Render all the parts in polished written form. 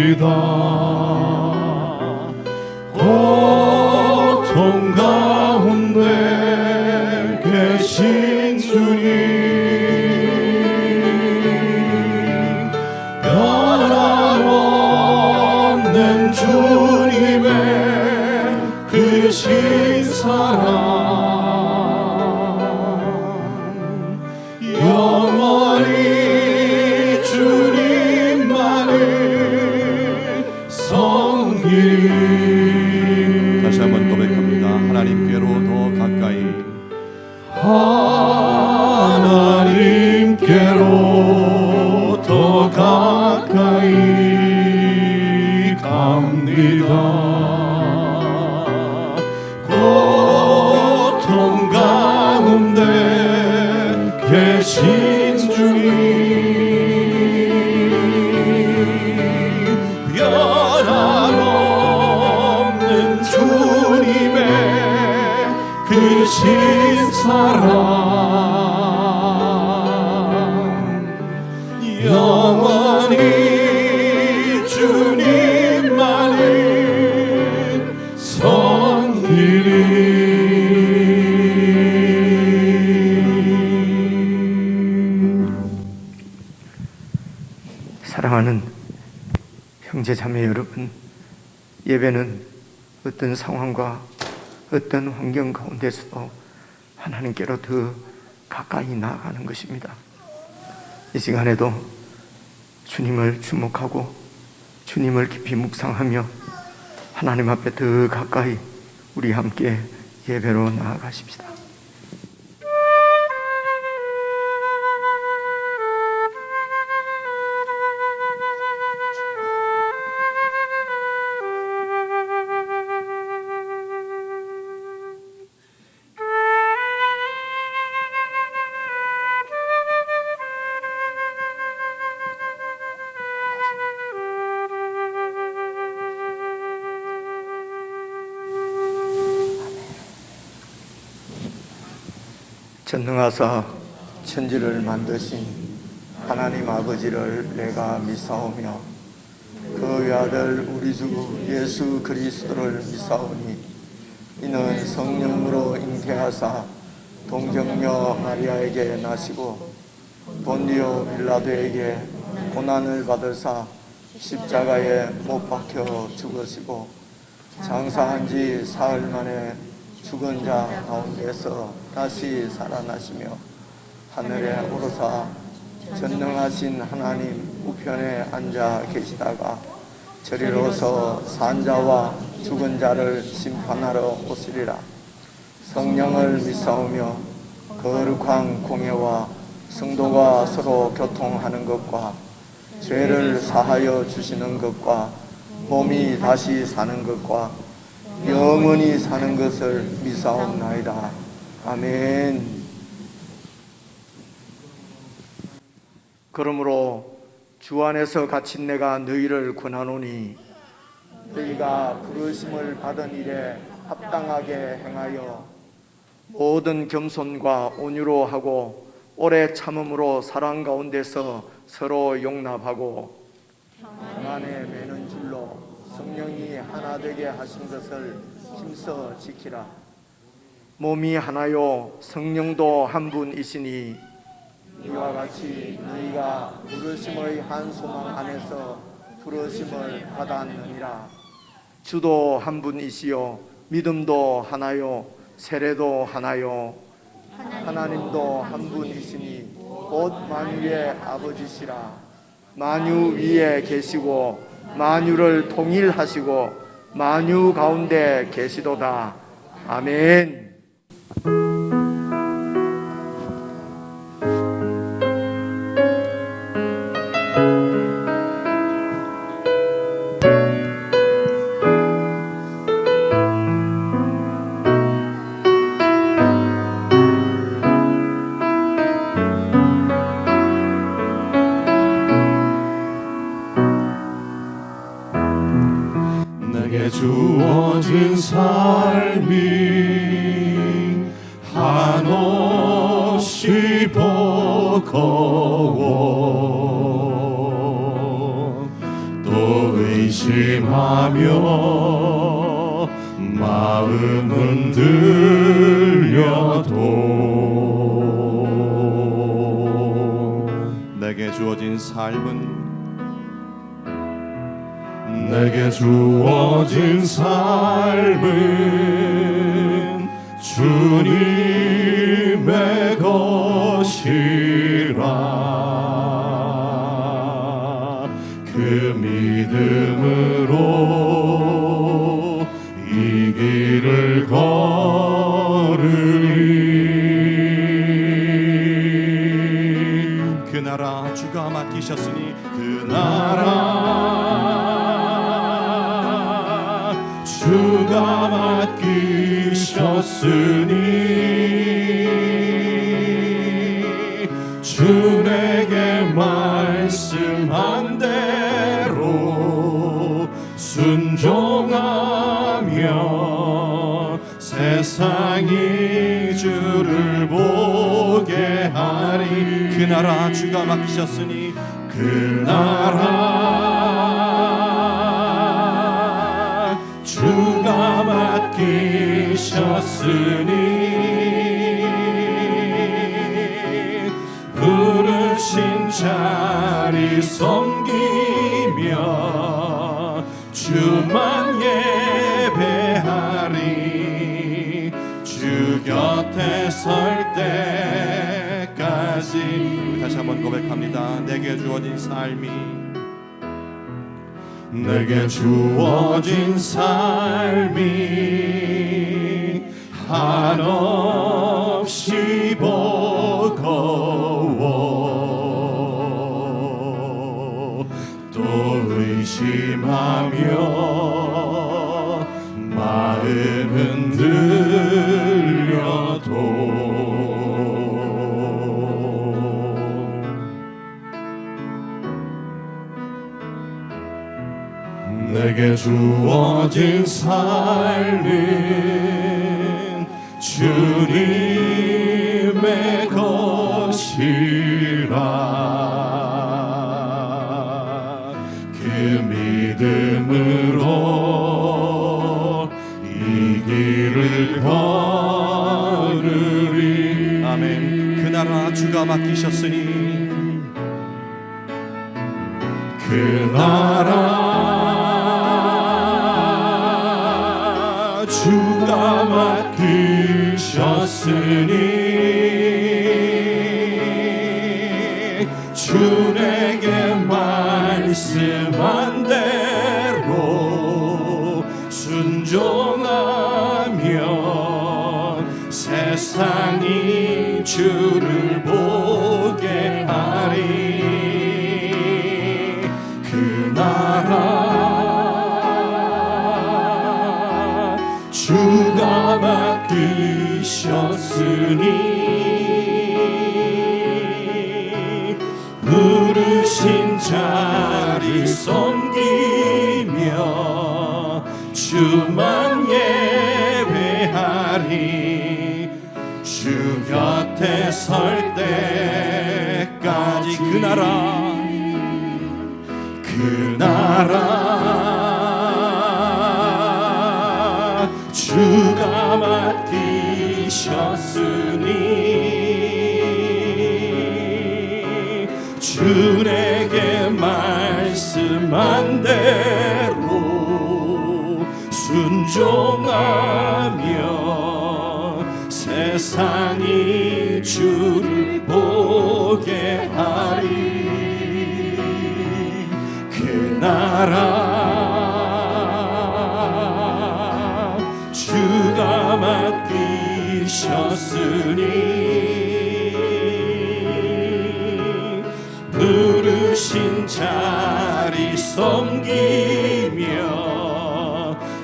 갑니다. 고통 가운데 계신 주님, 변함없는 주님의 크신 사랑, 영원히 주님만을 섬기리. 다시 한번 고백합니다. 하나님께로 더 가까이, 하나님께로 더 가까이 갑니다. 고통 가운데 계신 주님, 변함없는 주님의 크신 사랑, 영원히 주님만을 섬기리. 사랑하는 형제자매 여러분, 예배는 어떤 상황과 어떤 환경 가운데서도 하나님께로 더 가까이 나아가는 것입니다. 이 시간에도 주님을 주목하고 주님을 깊이 묵상하며 하나님 앞에 더 가까이 우리 함께 예배로 나아가십시다. 전능하사 천지를 만드신 하나님 아버지를 내가 믿사오며 그 외아들 우리 주 예수 그리스도를 믿사오니 이는 성령으로 잉태하사 동정녀 마리아에게 나시고 본디오 빌라도에게 고난을 받으사 십자가에 못 박혀 죽으시고 장사한 지 사흘 만에 죽은 자 가운데서 다시 살아나시며 하늘에 오르사 전능하신 하나님 우편에 앉아 계시다가 저리로서 산 자와 죽은 자를 심판하러 오시리라. 성령을 믿사오며 거룩한 공예와 성도가 서로 교통하는 것과 죄를 사하여 주시는 것과 몸이 다시 사는 것과 영원히 사는 것을 믿사옵나이다. 아멘. 그러므로 주 안에서 갇힌 내가 너희를 권하노니 너희가 부르심을 받은 일에 합당하게 행하여 모든 겸손과 온유로 하고 오래 참음으로 사랑 가운데서 서로 용납하고 평안에 매는 줄로 성령이 하나 되게 하신 것을 힘써 지키라. 몸이 하나요 성령도 한 분이시니 이와 같이 너희가 부르심의 한 소망 안에서 부르심을 받았느니라. 주도 한 분이시요 믿음도 하나요 세례도 하나요 하나님도 한 분이시니 곧 만유의 아버지시라. 만유 위에 계시고 만유를 통일하시고 만유 가운데 계시도다. 아멘. 내게 주어진 삶이 한없이 버거워 또 의심하며 마음은 들려도 내게 주어진 삶은 내게 주어진 삶은 주님의 것이라 그 믿음으로 이 길을 걸으리 그 나라 주가 맡기셨으니 그 나라 주가 맡기셨으니 주 내게 말씀한 대로 순종하며 세상이 주를 보게 하리 그 나라 주가 맡기셨으니 그 나라 주가 맡기셨으니 부르신 자리 섬기며 주만 예배하리 주 곁에 설 때까지 다시 한번 고백합니다. 내게 주어진 삶이 내게 주어진 삶이 한없이 버거워 또 의심하며 마음은 들려도 내게 주어진 삶은 주님의 것이라 그 믿음으로 이 길을 걸으리 아멘. 그 나라 주가 맡기셨으니 그 나라 주가 맡기셨으니 주 내게 말씀한 대로 순종하며 세상이 주를 보게 하리 그 나라 주가 맡기셨으니 부르신 자리 섬기며 주만 예배하리 주 곁에 설 때까지 그 나라 주가 맡기셨으니 주 내게 말씀한 대로 순종하며 세상이 주를 보게 하리 그 나라 주가 맡기셨으니 부르신 자리 섬기며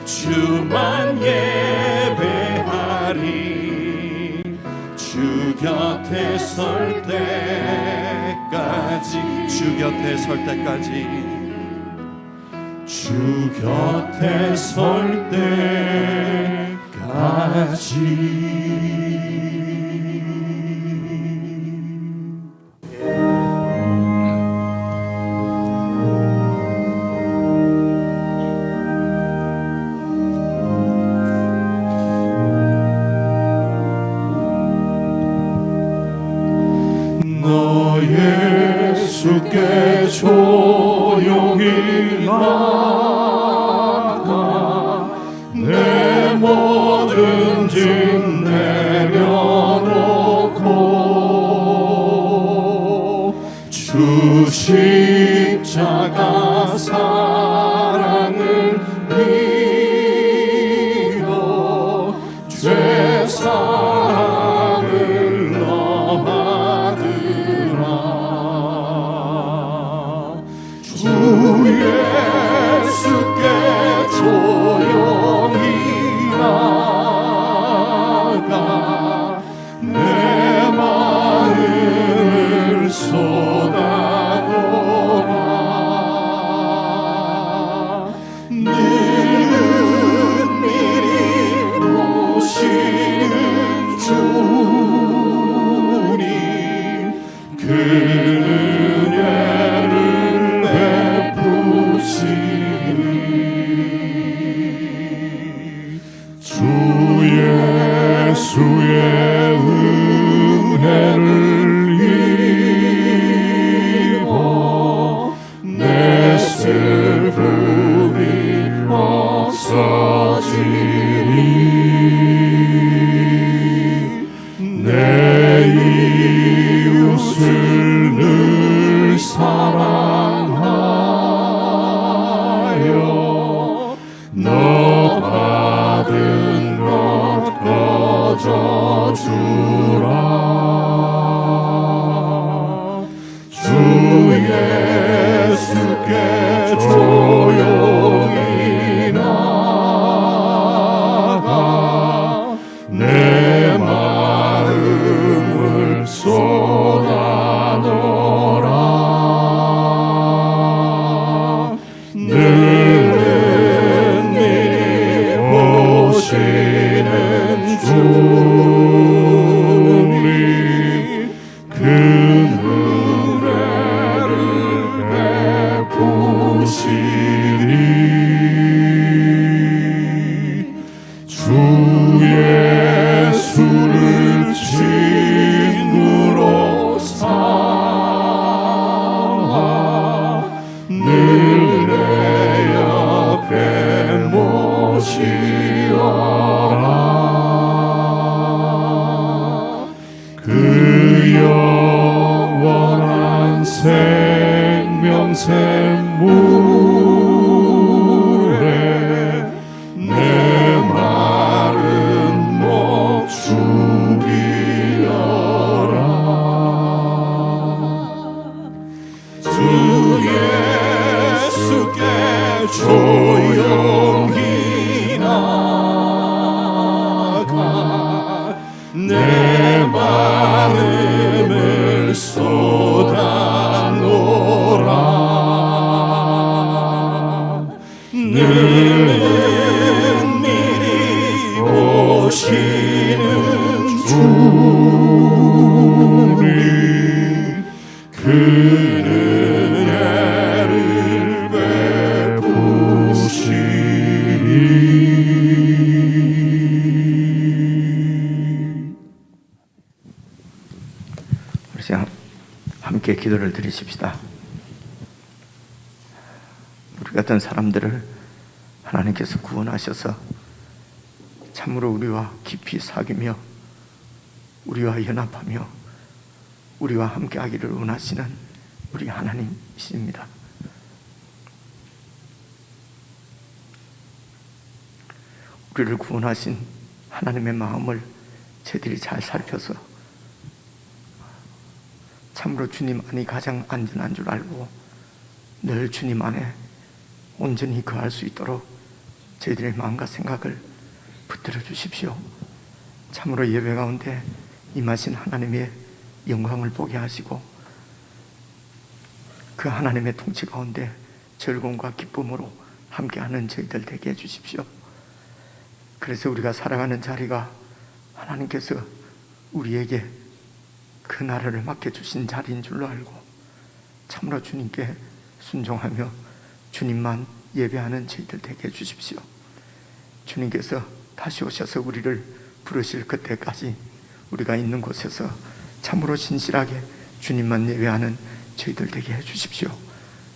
주만 예배하리 주 곁에 설 때까지 주 곁에 설 때까지 주 곁에 설 때까지 없어지리 내 이웃을 늘 사랑하여 너 받은 것 거저 주라 주 예수께 조용히 나가 내 마음을 쏟아놓으라 늘 은밀히 보시는 주님 그 은혜를 베푸시리 주 예수를 친구로 삼아 늘 내 옆에 모시어라 그 영원한 생명샘물에 내 마른 목 죽이어라 주 예수께 조용히 나가 내 마음을 쏟아놓으라 늘 은밀히 오시는 주님 그 은혜를 베푸시리 우리 시간 함께 기도를 드리십시다. 우리 같은 사람들을 하나님께서 구원하셔서 참으로 우리와 깊이 사귀며 우리와 연합하며 우리와 함께하기를 원하시는 우리 하나님이십니다. 우리를 구원하신 하나님의 마음을 저희들이 잘 살펴서 참으로 주님 안이 가장 안전한 줄 알고 늘 주님 안에 온전히 거할 수 있도록 저희들의 마음과 생각을 붙들어 주십시오. 참으로 예배 가운데 임하신 하나님의 영광을 보게 하시고 그 하나님의 통치 가운데 즐거움과 기쁨으로 함께하는 저희들 되게 해주십시오. 그래서 우리가 살아가는 자리가 하나님께서 우리에게 그 나라를 맡겨주신 자리인 줄로 알고 참으로 주님께 순종하며 주님만 예배하는 저희들 되게 해주십시오. 주님께서 다시 오셔서 우리를 부르실 그때까지 우리가 있는 곳에서 참으로 신실하게 주님만 예배하는 저희들 되게 해주십시오.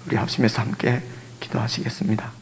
우리 합심해서 함께 기도하시겠습니다.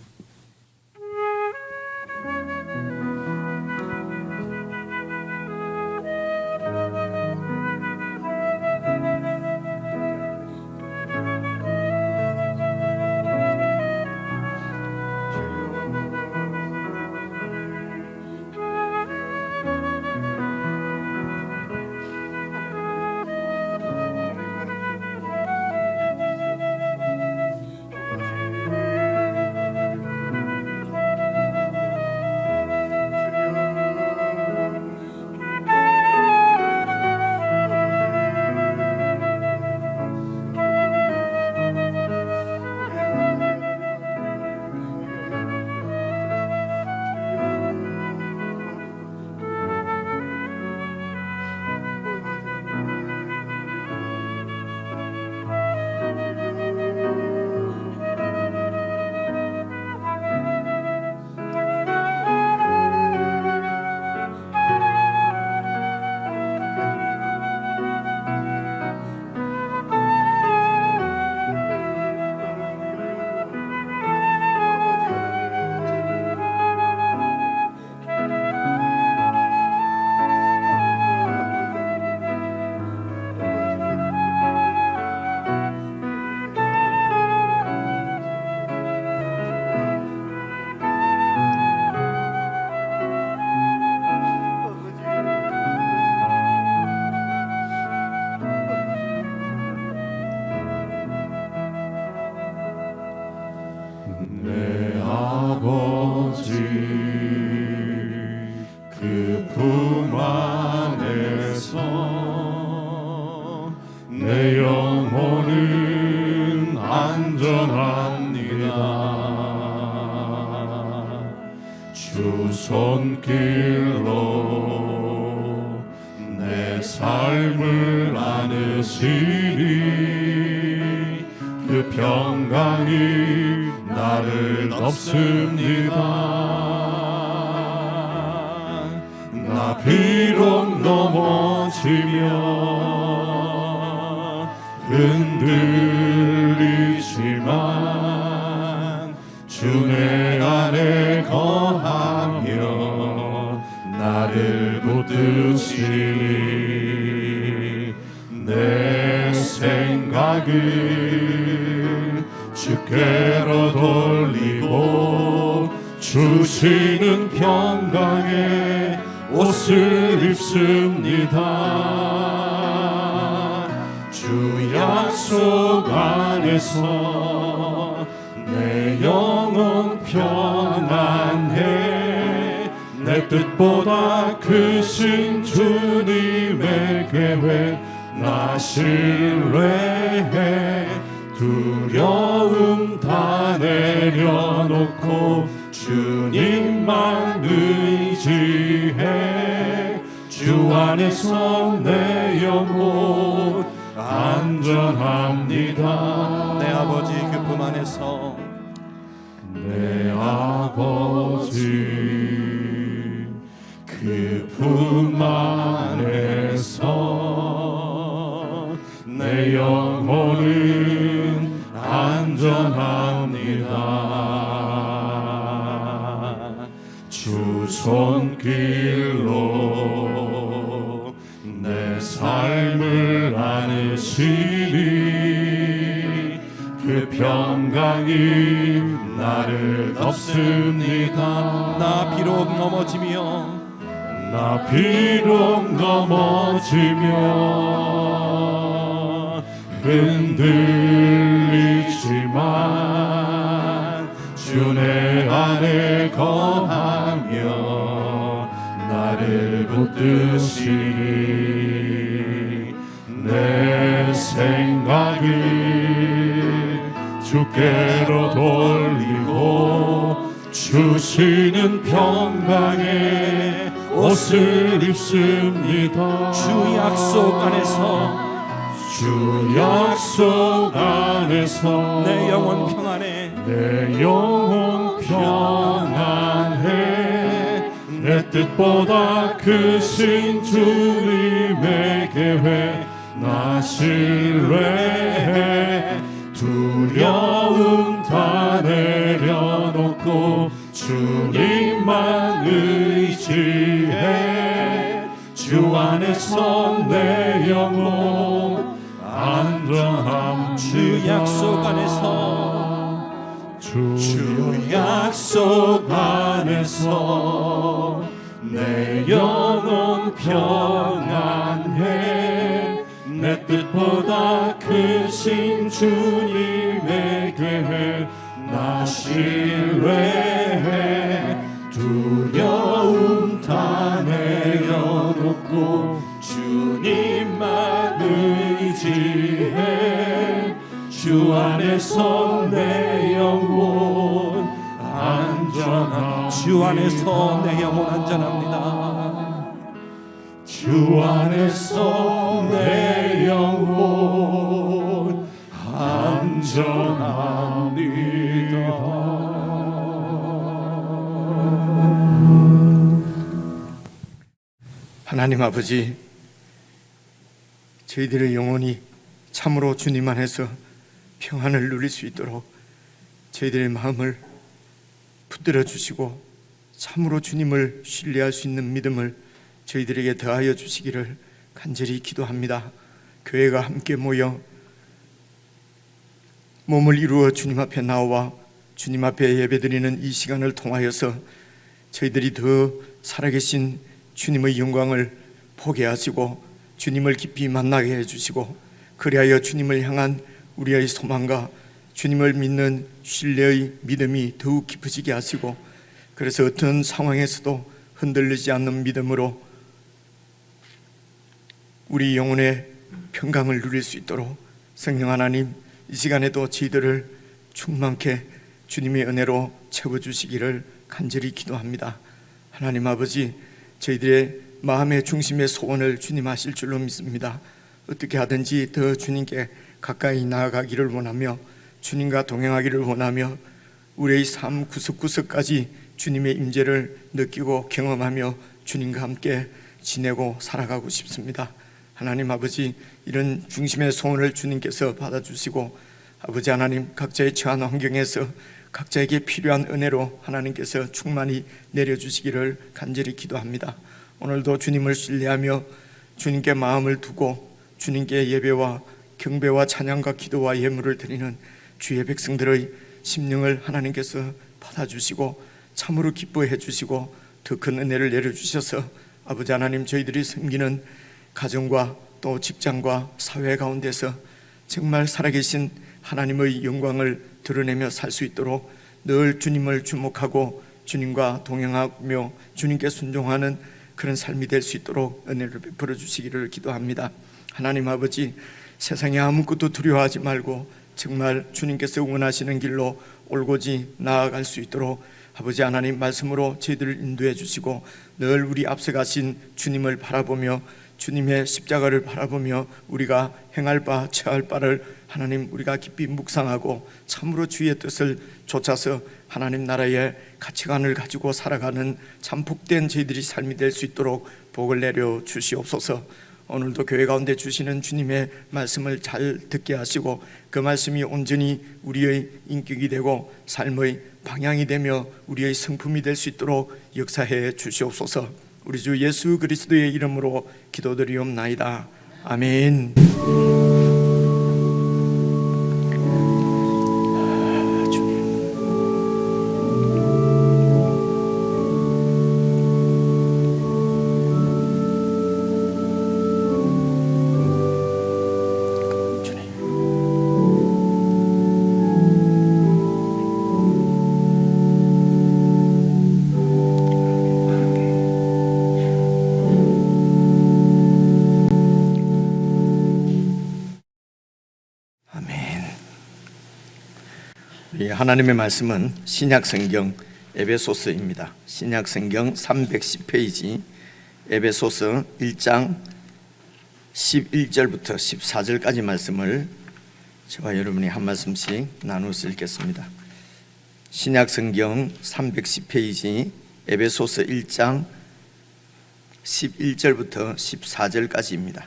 주 손길로 내 삶을 안으시니 그 평강이 나를 덮습니다. 나 비록 넘어지며 흔들리지만 주 내 안에 거하며 나를 붙드시니 내 생각을 주께로 돌리고 주시는 평강에 옷을 입습니다. 주 약속 안에서 내 영혼 평안해. 내 뜻보다 크신 주님의 계획 나 신뢰해. 두려움 다 내려놓고 주님만 의지해. 주 안에서 내 영혼 안전합니다. 내 아버지 그 품 안에서 내 아버지 그 품 안에서 내 영혼은 안전합니다. 주 손길로 내 삶을 안으시니 그 평강이 나를 덮습니다. 나 비록 넘어지며 나 비록 넘어지며 흔들리지만 주 내 안에 거하며 나를 붙드시니 내 생각을 주께로 돌리고 주시는 평강에 옷을 입습니다. 주 약속 안에서 주 약속 안에서 내 영혼 평안해. 내 영혼 평안해. 내 뜻보다 크신 주님의 계획 나 신뢰해. 두려움 다 내려놓고 주님만 의지해. 주 안에서 내 영혼 안전합니다. 주 약속 안에서 주 약속 안에서 내 영혼 평안해. 내 뜻보다 크신 주님의 계획 나 신뢰해. 두려움 다 내려놓고 주님만 의지해. 주 안에서 내 영혼 안전합니다. 주 안에서 내 영혼 안전합니다. 주 안에서 내 영혼 안전합니다. 하나님 아버지, 저희들의 영혼이 참으로 주님 안에서 평안을 누릴 수 있도록 저희들의 마음을 붙들어 주시고 참으로 주님을 신뢰할 수 있는 믿음을 저희들에게 더하여 주시기를 간절히 기도합니다. 교회가 함께 모여 몸을 이루어 주님 앞에 나와 주님 앞에 예배드리는 이 시간을 통하여서 저희들이 더 살아계신 주님의 영광을 보게 하시고 주님을 깊이 만나게 해주시고 그리하여 주님을 향한 우리의 소망과 주님을 믿는 신뢰의 믿음이 더욱 깊어지게 하시고 그래서 어떤 상황에서도 흔들리지 않는 믿음으로 우리 영혼의 평강을 누릴 수 있도록 성령 하나님 이 시간에도 저희들을 충만케 주님의 은혜로 채워주시기를 간절히 기도합니다. 하나님 아버지, 저희들의 마음의 중심의 소원을 주님 아실 줄로 믿습니다. 어떻게 하든지 더 주님께 가까이 나아가기를 원하며 주님과 동행하기를 원하며 우리의 삶 구석구석까지 주님의 임재를 느끼고 경험하며 주님과 함께 지내고 살아가고 싶습니다. 하나님 아버지, 이런 중심의 소원을 주님께서 받아주시고 아버지 하나님, 각자의 처한 환경에서 각자에게 필요한 은혜로 하나님께서 충만히 내려주시기를 간절히 기도합니다. 오늘도 주님을 신뢰하며 주님께 마음을 두고 주님께 예배와 경배와 찬양과 기도와 예물을 드리는 주의 백성들의 심령을 하나님께서 받아주시고 참으로 기뻐해 주시고 더 큰 은혜를 내려주셔서 아버지 하나님, 저희들이 섬기는 가정과 또 직장과 사회 가운데서 정말 살아계신 하나님의 영광을 드러내며 살 수 있도록 늘 주님을 주목하고 주님과 동행하며 주님께 순종하는 그런 삶이 될 수 있도록 은혜를 베풀어 주시기를 기도합니다. 하나님 아버지, 세상에 아무것도 두려워하지 말고 정말 주님께서 원하시는 길로 올곧이 나아갈 수 있도록 아버지 하나님 말씀으로 저희들을 인도해 주시고 늘 우리 앞서가신 주님을 바라보며 주님의 십자가를 바라보며 우리가 행할 바 처할 바를 하나님 우리가 깊이 묵상하고 참으로 주의 뜻을 좇아서 하나님 나라의 가치관을 가지고 살아가는 참 복된 저희들이 삶이 될 수 있도록 복을 내려 주시옵소서. 오늘도 교회 가운데 주시는 주님의 말씀을 잘 듣게 하시고 그 말씀이 온전히 우리의 인격이 되고 삶의 방향이 되며 우리의 성품이 될 수 있도록 역사해 주시옵소서. 우리 주 예수 그리스도의 이름으로 기도드리옵나이다. 아멘. 하나님의 말씀은 신약성경 에베소서입니다. 신약성경 310페이지 에베소서 1장 11절부터 14절까지 말씀을 저와 여러분이 한 말씀씩 나누어서 읽겠습니다. 신약성경 310페이지 에베소서 1장 11절부터 14절까지입니다.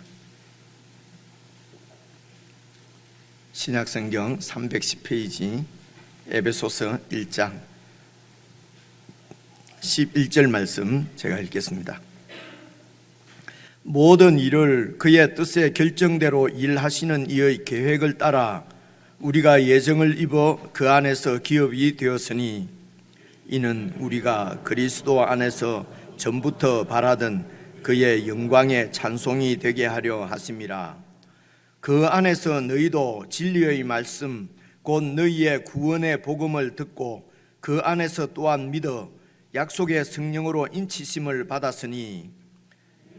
신약성경 310페이지 에베소서 1장 11절 말씀 제가 읽겠습니다. 모든 일을 그의 뜻의 결정대로 일하시는 이의 계획을 따라 우리가 예정을 입어 그 안에서 기업이 되었으니 이는 우리가 그리스도 안에서 전부터 바라던 그의 영광의 찬송이 되게 하려 하심이라. 그 안에서 너희도 진리의 말씀 곧 너희의 구원의 복음을 듣고 그 안에서 또한 믿어 약속의 성령으로 인치심을 받았으니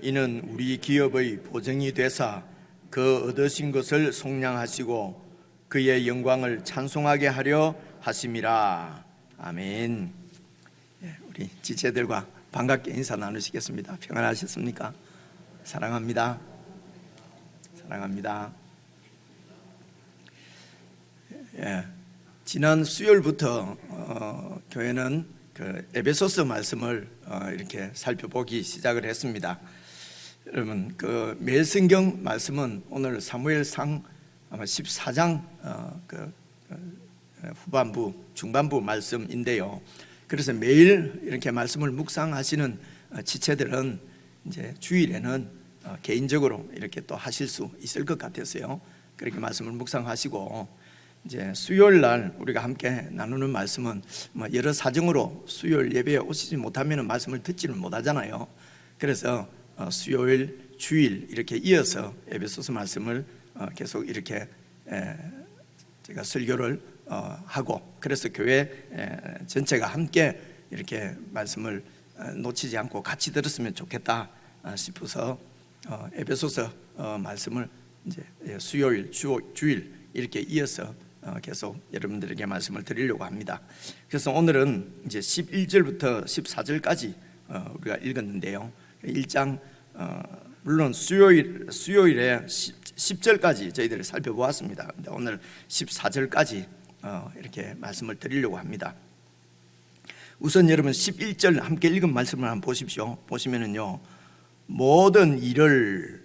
이는 우리 기업의 보증이 되사 그 얻으신 것을 속량하시고 그의 영광을 찬송하게 하려 하심이라. 아멘. 우리 지체들과 반갑게 인사 나누시겠습니다. 평안하셨습니까? 사랑합니다. 사랑합니다. 지난 수요일부터 교회는 그 에베소서 말씀을 이렇게 살펴보기 시작을 했습니다. 여러분, 그 매일 성경 말씀은 오늘 사무엘상 아마 14장 후반부 중반부 말씀인데요. 그래서 매일 이렇게 말씀을 묵상하시는 지체들은 이제 주일에는 개인적으로 이렇게 또 하실 수 있을 것 같아서요. 그렇게 말씀을 묵상하시고 이제 수요일 날 우리가 함께 나누는 말씀은 여러 사정으로 수요일 예배에 오시지 못하면 말씀을 듣지는 못하잖아요. 그래서 수요일, 주일 이렇게 이어서 에베소서 말씀을 계속 이렇게 제가 설교를 하고 그래서 교회 전체가 함께 이렇게 말씀을 놓치지 않고 같이 들었으면 좋겠다 싶어서 말씀을 이제 수요일, 주일 이렇게 이어서 계속 여러분들에게 말씀을 드리려고 합니다. 그래서 오늘은 이제 11절부터 14절까지 우리가 읽었는데요. 1장 물론 수요일에 10절까지 저희들이 살펴보았습니다. 근데 오늘 14절까지 이렇게 말씀을 드리려고 합니다. 우선 여러분 11절 함께 읽은 말씀을 한번 보십시오. 보시면은요, 모든 일을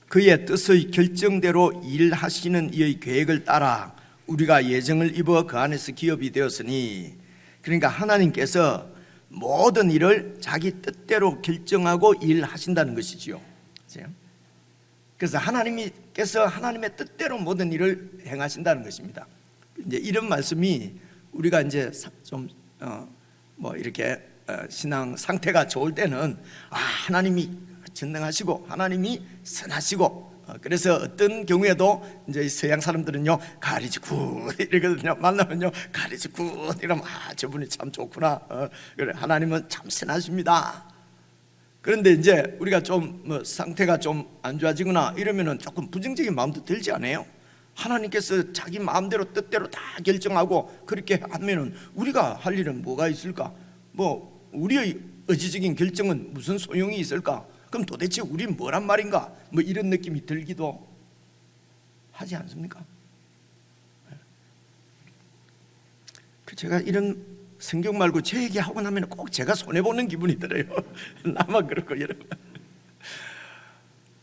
그의 뜻의 결정대로 일하시는 이의 계획을 따라 우리가 예정을 입어 그 안에서 기업이 되었으니, 그러니까 하나님께서 모든 일을 자기 뜻대로 결정하고 일하신다는 것이지요. 그래서 하나님께서 하나님의 뜻대로 모든 일을 행하신다는 것입니다. 이제 이런 말씀이 우리가 이제 좀 이렇게 신앙 상태가 좋을 때는 하나님이 전능하시고 하나님이 선하시고, 그래서 어떤 경우에도 이제 서양 사람들은요 가리지 굿 이러거든요. 만나면요 가리지 굿 이러면 저분이 참 좋구나, 그래 하나님은 참 선하십니다. 그런데 이제 우리가 좀 상태가 좀 안 좋아지거나 이러면은 조금 부정적인 마음도 들지 않아요? 하나님께서 자기 마음대로 뜻대로 다 결정하고 그렇게 하면은 우리가 할 일은 뭐가 있을까? 우리의 의지적인 결정은 무슨 소용이 있을까? 그럼 도대체 우린 뭐란 말인가? 이런 느낌이 들기도 하지 않습니까? 제가 이런 성경 말고 제 얘기하고 나면 꼭 제가 손해보는 기분이 들어요. 나만 그렇고 여러분.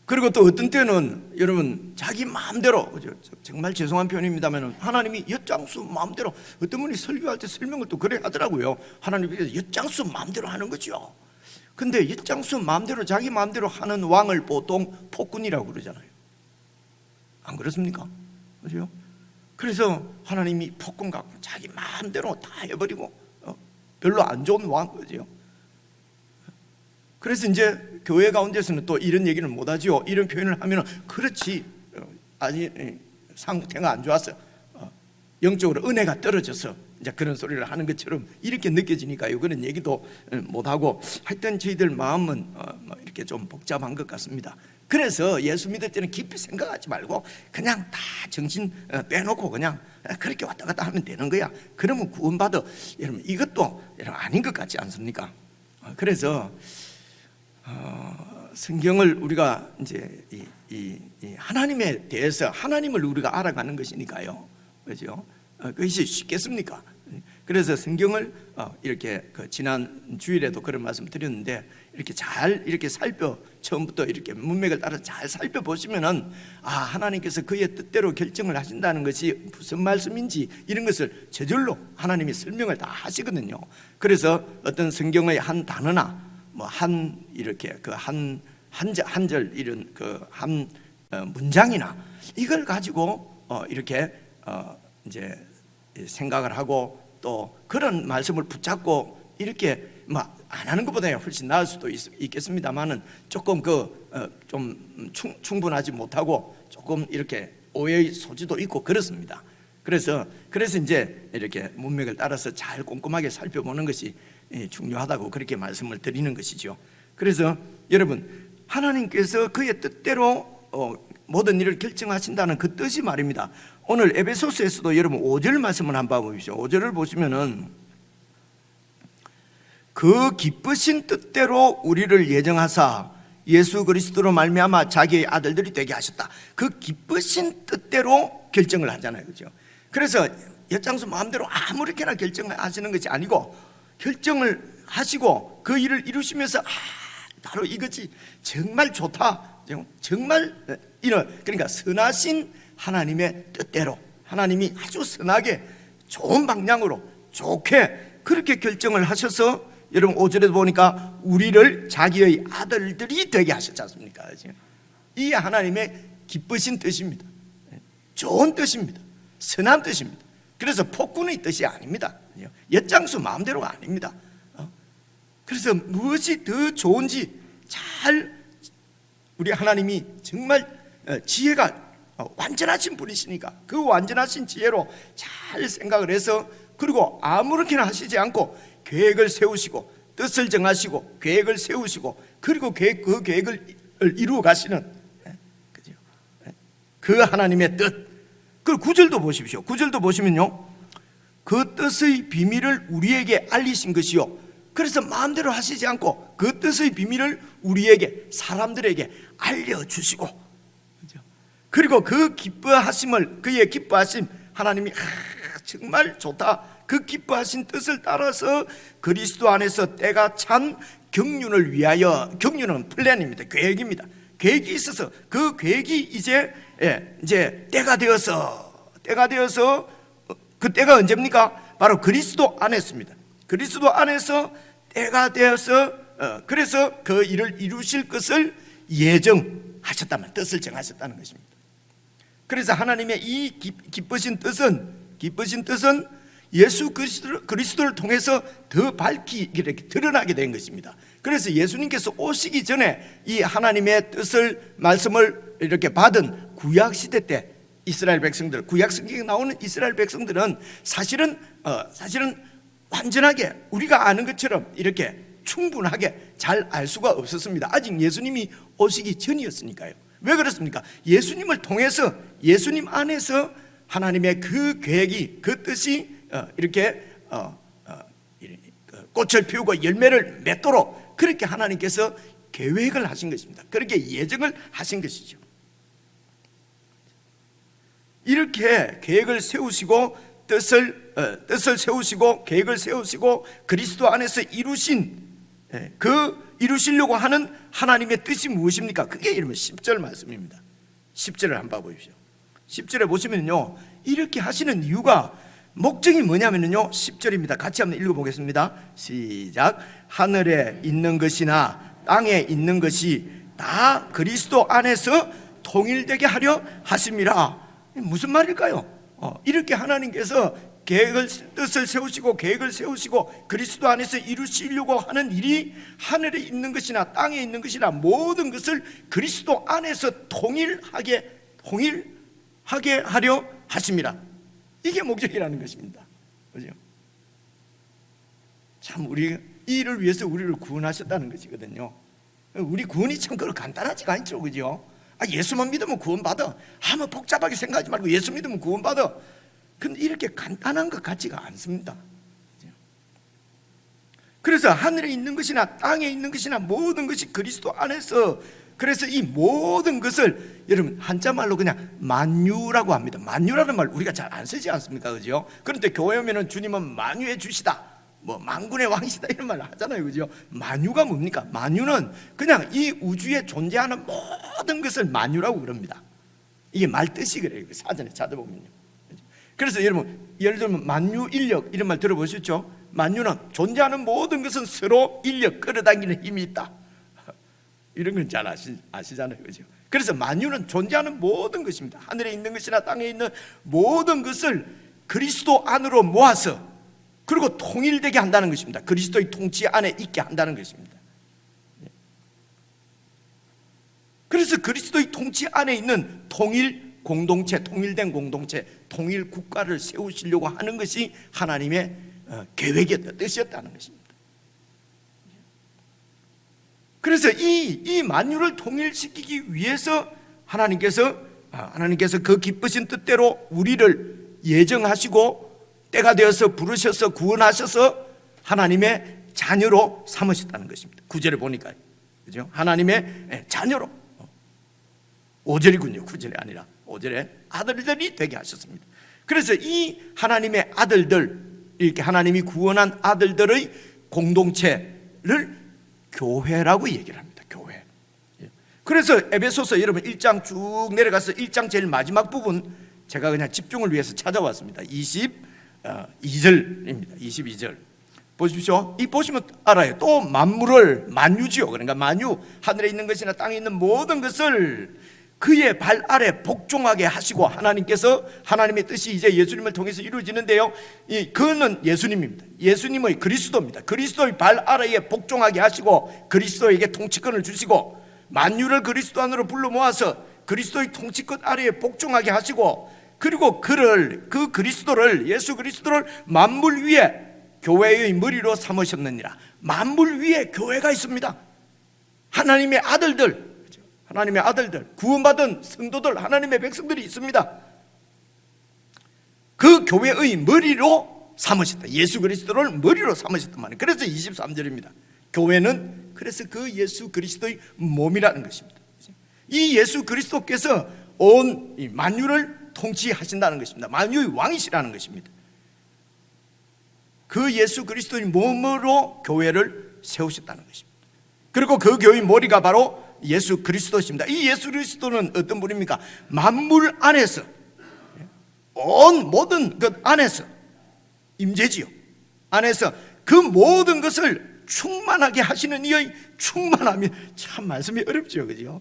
그리고 또 어떤 때는 여러분 자기 마음대로, 정말 죄송한 표현입니다만 하나님이 엿장수 마음대로, 어떤 분이 설교할 때 설명을 또 그래 하더라고요. 하나님이 엿장수 마음대로 하는 거죠. 근데 엿장수 마음대로 자기 마음대로 하는 왕을 보통 폭군이라고 그러잖아요. 안 그렇습니까? 그죠? 그래서 하나님이 폭군 갖고 자기 마음대로 다 해버리고 별로 안 좋은 왕 거죠. 그래서 이제 교회 가운데서는 또 이런 얘기를 못하지요. 이런 표현을 하면 그렇지, 아니 상태가 안 좋았어, 영적으로 은혜가 떨어져서 이제 그런 소리를 하는 것처럼 이렇게 느껴지니까요, 그런 얘기도 못하고, 하여튼 저희들 마음은 이렇게 좀 복잡한 것 같습니다. 그래서 예수 믿을 때는 깊이 생각하지 말고 그냥 다 정신 빼놓고 그냥 그렇게 왔다 갔다 하면 되는 거야. 그러면 구원받아. 여러분 이것도 여러분 아닌 것 같지 않습니까? 그래서 성경을 우리가 이제 이 하나님에 대해서, 하나님을 우리가 알아가는 것이니까요, 그렇죠? 그것이 쉽겠습니까? 그래서 성경을 이렇게 지난 주일에도 그런 말씀 드렸는데, 이렇게 잘 이렇게 처음부터 이렇게 문맥을 따라 잘 살펴보시면은 하나님께서 그의 뜻대로 결정을 하신다는 것이 무슨 말씀인지 이런 것을 저절로 하나님이 설명을 다 하시거든요. 그래서 어떤 성경의 한 단어나 이렇게 한 절 이런 한 문장이나 이걸 가지고 이렇게 이제 생각을 하고 또 그런 말씀을 붙잡고 이렇게 안 하는 것보다 훨씬 나을 수도 있겠습니다만은 조금 좀 충분하지 못하고 조금 이렇게 오해의 소지도 있고 그렇습니다. 그래서 이제 이렇게 문맥을 따라서 잘 꼼꼼하게 살펴보는 것이 중요하다고 그렇게 말씀을 드리는 것이죠. 그래서 여러분, 하나님께서 그의 뜻대로 모든 일을 결정하신다는 그 뜻이 말입니다. 오늘 에베소서에서도 여러분 5절 말씀을 한번 보십시오. 5절을 보시면은 그 기쁘신 뜻대로 우리를 예정하사 예수 그리스도로 말미암아 자기의 아들들이 되게 하셨다. 그 기쁘신 뜻대로 결정을 하잖아요, 그렇죠? 그래서 엿장수 마음대로 아무렇게나 결정하시는 것이 아니고 결정을 하시고 그 일을 이루시면서 바로 이것이 정말 좋다, 정말 그러니까 선하신 하나님의 뜻대로 하나님이 아주 선하게 좋은 방향으로 좋게 그렇게 결정을 하셔서 여러분 5절에도 보니까 우리를 자기의 아들들이 되게 하셨지 않습니까? 이 하나님의 기쁘신 뜻입니다. 좋은 뜻입니다. 선한 뜻입니다. 그래서 폭군의 뜻이 아닙니다. 엿장수 마음대로가 아닙니다. 그래서 무엇이 더 좋은지 잘 우리 하나님이 정말 지혜가 완전하신 분이시니까 그 완전하신 지혜로 잘 생각을 해서, 그리고 아무렇게나 하시지 않고 계획을 세우시고 뜻을 정하시고 계획을 세우시고 그리고 그 계획을 이루어 가시는 그 하나님의 뜻, 그 9절도 보십시오. 9절도 보시면요, 그 뜻의 비밀을 우리에게 알리신 것이요, 그래서 마음대로 하시지 않고 그 뜻의 비밀을 우리에게, 사람들에게 알려주시고, 그리고 그 기뻐하심을, 그의 기뻐하심, 하나님이 정말 좋다, 그 기뻐하신 뜻을 따라서 그리스도 안에서 때가 찬 경륜을 위하여, 경륜은 플랜입니다. 계획입니다. 계획이 있어서 그 계획이 이제 때가 되어서 그 때가 언제입니까? 바로 그리스도 안에서입니다. 그리스도 안에서 때가 되어서 그래서 그 일을 이루실 것을 예정하셨다면, 뜻을 정하셨다는 것입니다. 그래서 하나님의 이 기쁘신 뜻은 예수 그리스도를 통해서 더 밝히 이렇게 드러나게 된 것입니다. 그래서 예수님께서 오시기 전에 이 하나님의 뜻을, 말씀을 이렇게 받은 구약시대 때 이스라엘 백성들, 구약 성경에 나오는 이스라엘 백성들은 사실은 완전하게 우리가 아는 것처럼 이렇게 충분하게 잘 알 수가 없었습니다. 아직 예수님이 오시기 전이었으니까요. 왜 그렇습니까? 예수님을 통해서, 예수님 안에서 하나님의 그 계획이, 그 뜻이 이렇게 꽃을 피우고 열매를 맺도록 그렇게 하나님께서 계획을 하신 것입니다. 그렇게 예정을 하신 것이죠. 이렇게 계획을 세우시고 뜻을 세우시고 계획을 세우시고 그리스도 안에서 이루시려고 하는 하나님의 뜻이 무엇입니까? 그게 이러면 10절 말씀입니다. 10절을 한번 봐보십시오. 10절에 보시면요, 이렇게 하시는 이유가, 목적이 뭐냐면요, 10절입니다. 같이 한번 읽어보겠습니다. 시작. 하늘에 있는 것이나 땅에 있는 것이 다 그리스도 안에서 통일되게 하려 하심이라. 무슨 말일까요? 이렇게 하나님께서 뜻을 세우시고 계획을 세우시고 그리스도 안에서 이루시려고 하는 일이 하늘에 있는 것이나 땅에 있는 것이나 모든 것을 그리스도 안에서 통일하게 하려 하심이라. 이게 목적이라는 것입니다. 그죠? 참, 우리 이 일을 위해서 우리를 구원하셨다는 것이거든요. 우리 구원이 참 그렇게 간단하지가 않죠, 그죠? 예수만 믿으면 구원받아. 아무 복잡하게 생각하지 말고 예수 믿으면 구원받아. 근데 이렇게 간단한 것 같지가 않습니다. 그래서 하늘에 있는 것이나 땅에 있는 것이나 모든 것이 그리스도 안에서, 그래서 이 모든 것을 여러분 한자말로 그냥 만유라고 합니다. 만유라는 말 우리가 잘 안 쓰지 않습니까? 그죠? 그런데 교회 오면은 주님은 만유의 주시다, 뭐 만군의 왕이시다, 이런 말 하잖아요. 그죠? 만유가 뭡니까? 만유는 그냥 이 우주에 존재하는 모든 것을 만유라고 그럽니다. 이게 말뜻이 그래요. 사전에 찾아보면요. 그래서 여러분, 예를 들면 만유 인력 이런 말 들어보셨죠? 만유는 존재하는 모든 것은 서로 인력, 끌어당기는 힘이 있다, 이런 건 잘 아시잖아요. 그죠? 그래서 만유는 존재하는 모든 것입니다. 하늘에 있는 것이나 땅에 있는 모든 것을 그리스도 안으로 모아서, 그리고 통일되게 한다는 것입니다. 그리스도의 통치 안에 있게 한다는 것입니다. 그래서 그리스도의 통치 안에 있는 통일 공동체, 통일된 공동체, 통일 국가를 세우시려고 하는 것이 하나님의 계획이었다, 뜻이었다는 것입니다. 그래서 이 만유를 통일시키기 위해서 하나님께서 그 기쁘신 뜻대로 우리를 예정하시고 때가 되어서 부르셔서 구원하셔서 하나님의 자녀로 삼으셨다는 것입니다. 9절에 보니까, 그죠? 하나님의 자녀로, 5절이군요. 9절이 아니라 5절에 아들들이 되게 하셨습니다. 그래서 이 하나님의 아들들, 이렇게 하나님이 구원한 아들들의 공동체를 교회라고 얘기를 합니다. 교회. 그래서 에베소서 여러분 1장 쭉 내려가서 1장 제일 마지막 부분 제가 그냥 집중을 위해서 찾아왔습니다. 22절입니다. 22절 보십시오. 이 보시면 알아요. 또 만물을, 만유지요. 그러니까 만유, 하늘에 있는 것이나 땅에 있는 모든 것을 그의 발 아래 복종하게 하시고, 하나님께서, 하나님의 뜻이 이제 예수님을 통해서 이루어지는데요, 그는 예수님입니다. 예수님의 그리스도입니다. 그리스도의 발 아래에 복종하게 하시고 그리스도에게 통치권을 주시고, 만유를 그리스도 안으로 불러 모아서 그리스도의 통치권 아래에 복종하게 하시고, 그리고 그 그리스도를, 예수 그리스도를 만물 위에 교회의 머리로 삼으셨느니라. 만물 위에 교회가 있습니다. 하나님의 아들들, 구원받은 성도들, 하나님의 백성들이 있습니다. 그 교회의 머리로 삼으셨다. 예수 그리스도를 머리로 삼으셨단 말이에요. 그래서 23절입니다. 교회는 그래서 그 예수 그리스도의 몸이라는 것입니다. 이 예수 그리스도께서 온 만유를 통치하신다는 것입니다. 만유의 왕이시라는 것입니다. 그 예수 그리스도의 몸으로 교회를 세우셨다는 것입니다. 그리고 그 교회의 머리가 바로 예수 그리스도십니다. 이 예수 그리스도는 어떤 분입니까? 만물 안에서, 온 모든 것 안에서, 임재지요 안에서 그 모든 것을 충만하게 하시는 이의 충만함이, 참 말씀이 어렵죠, 그죠?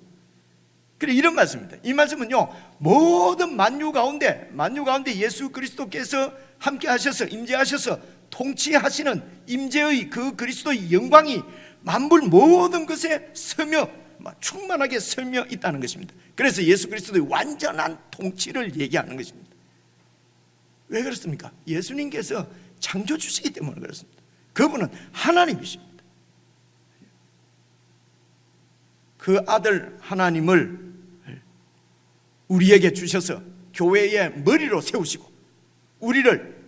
그래, 이런 말씀입니다. 이 말씀은요, 모든 만유 가운데 예수 그리스도께서 함께 하셔서, 임재하셔서 통치하시는 임재의 그 그리스도의 영광이 만물 모든 것에 서며 충만하게 서며 있다는 것입니다. 그래서 예수 그리스도의 완전한 통치를 얘기하는 것입니다. 왜 그렇습니까? 예수님께서 창조주시기 때문에 그렇습니다. 그분은 하나님이십니다. 그 아들 하나님을 우리에게 주셔서 교회의 머리로 세우시고 우리를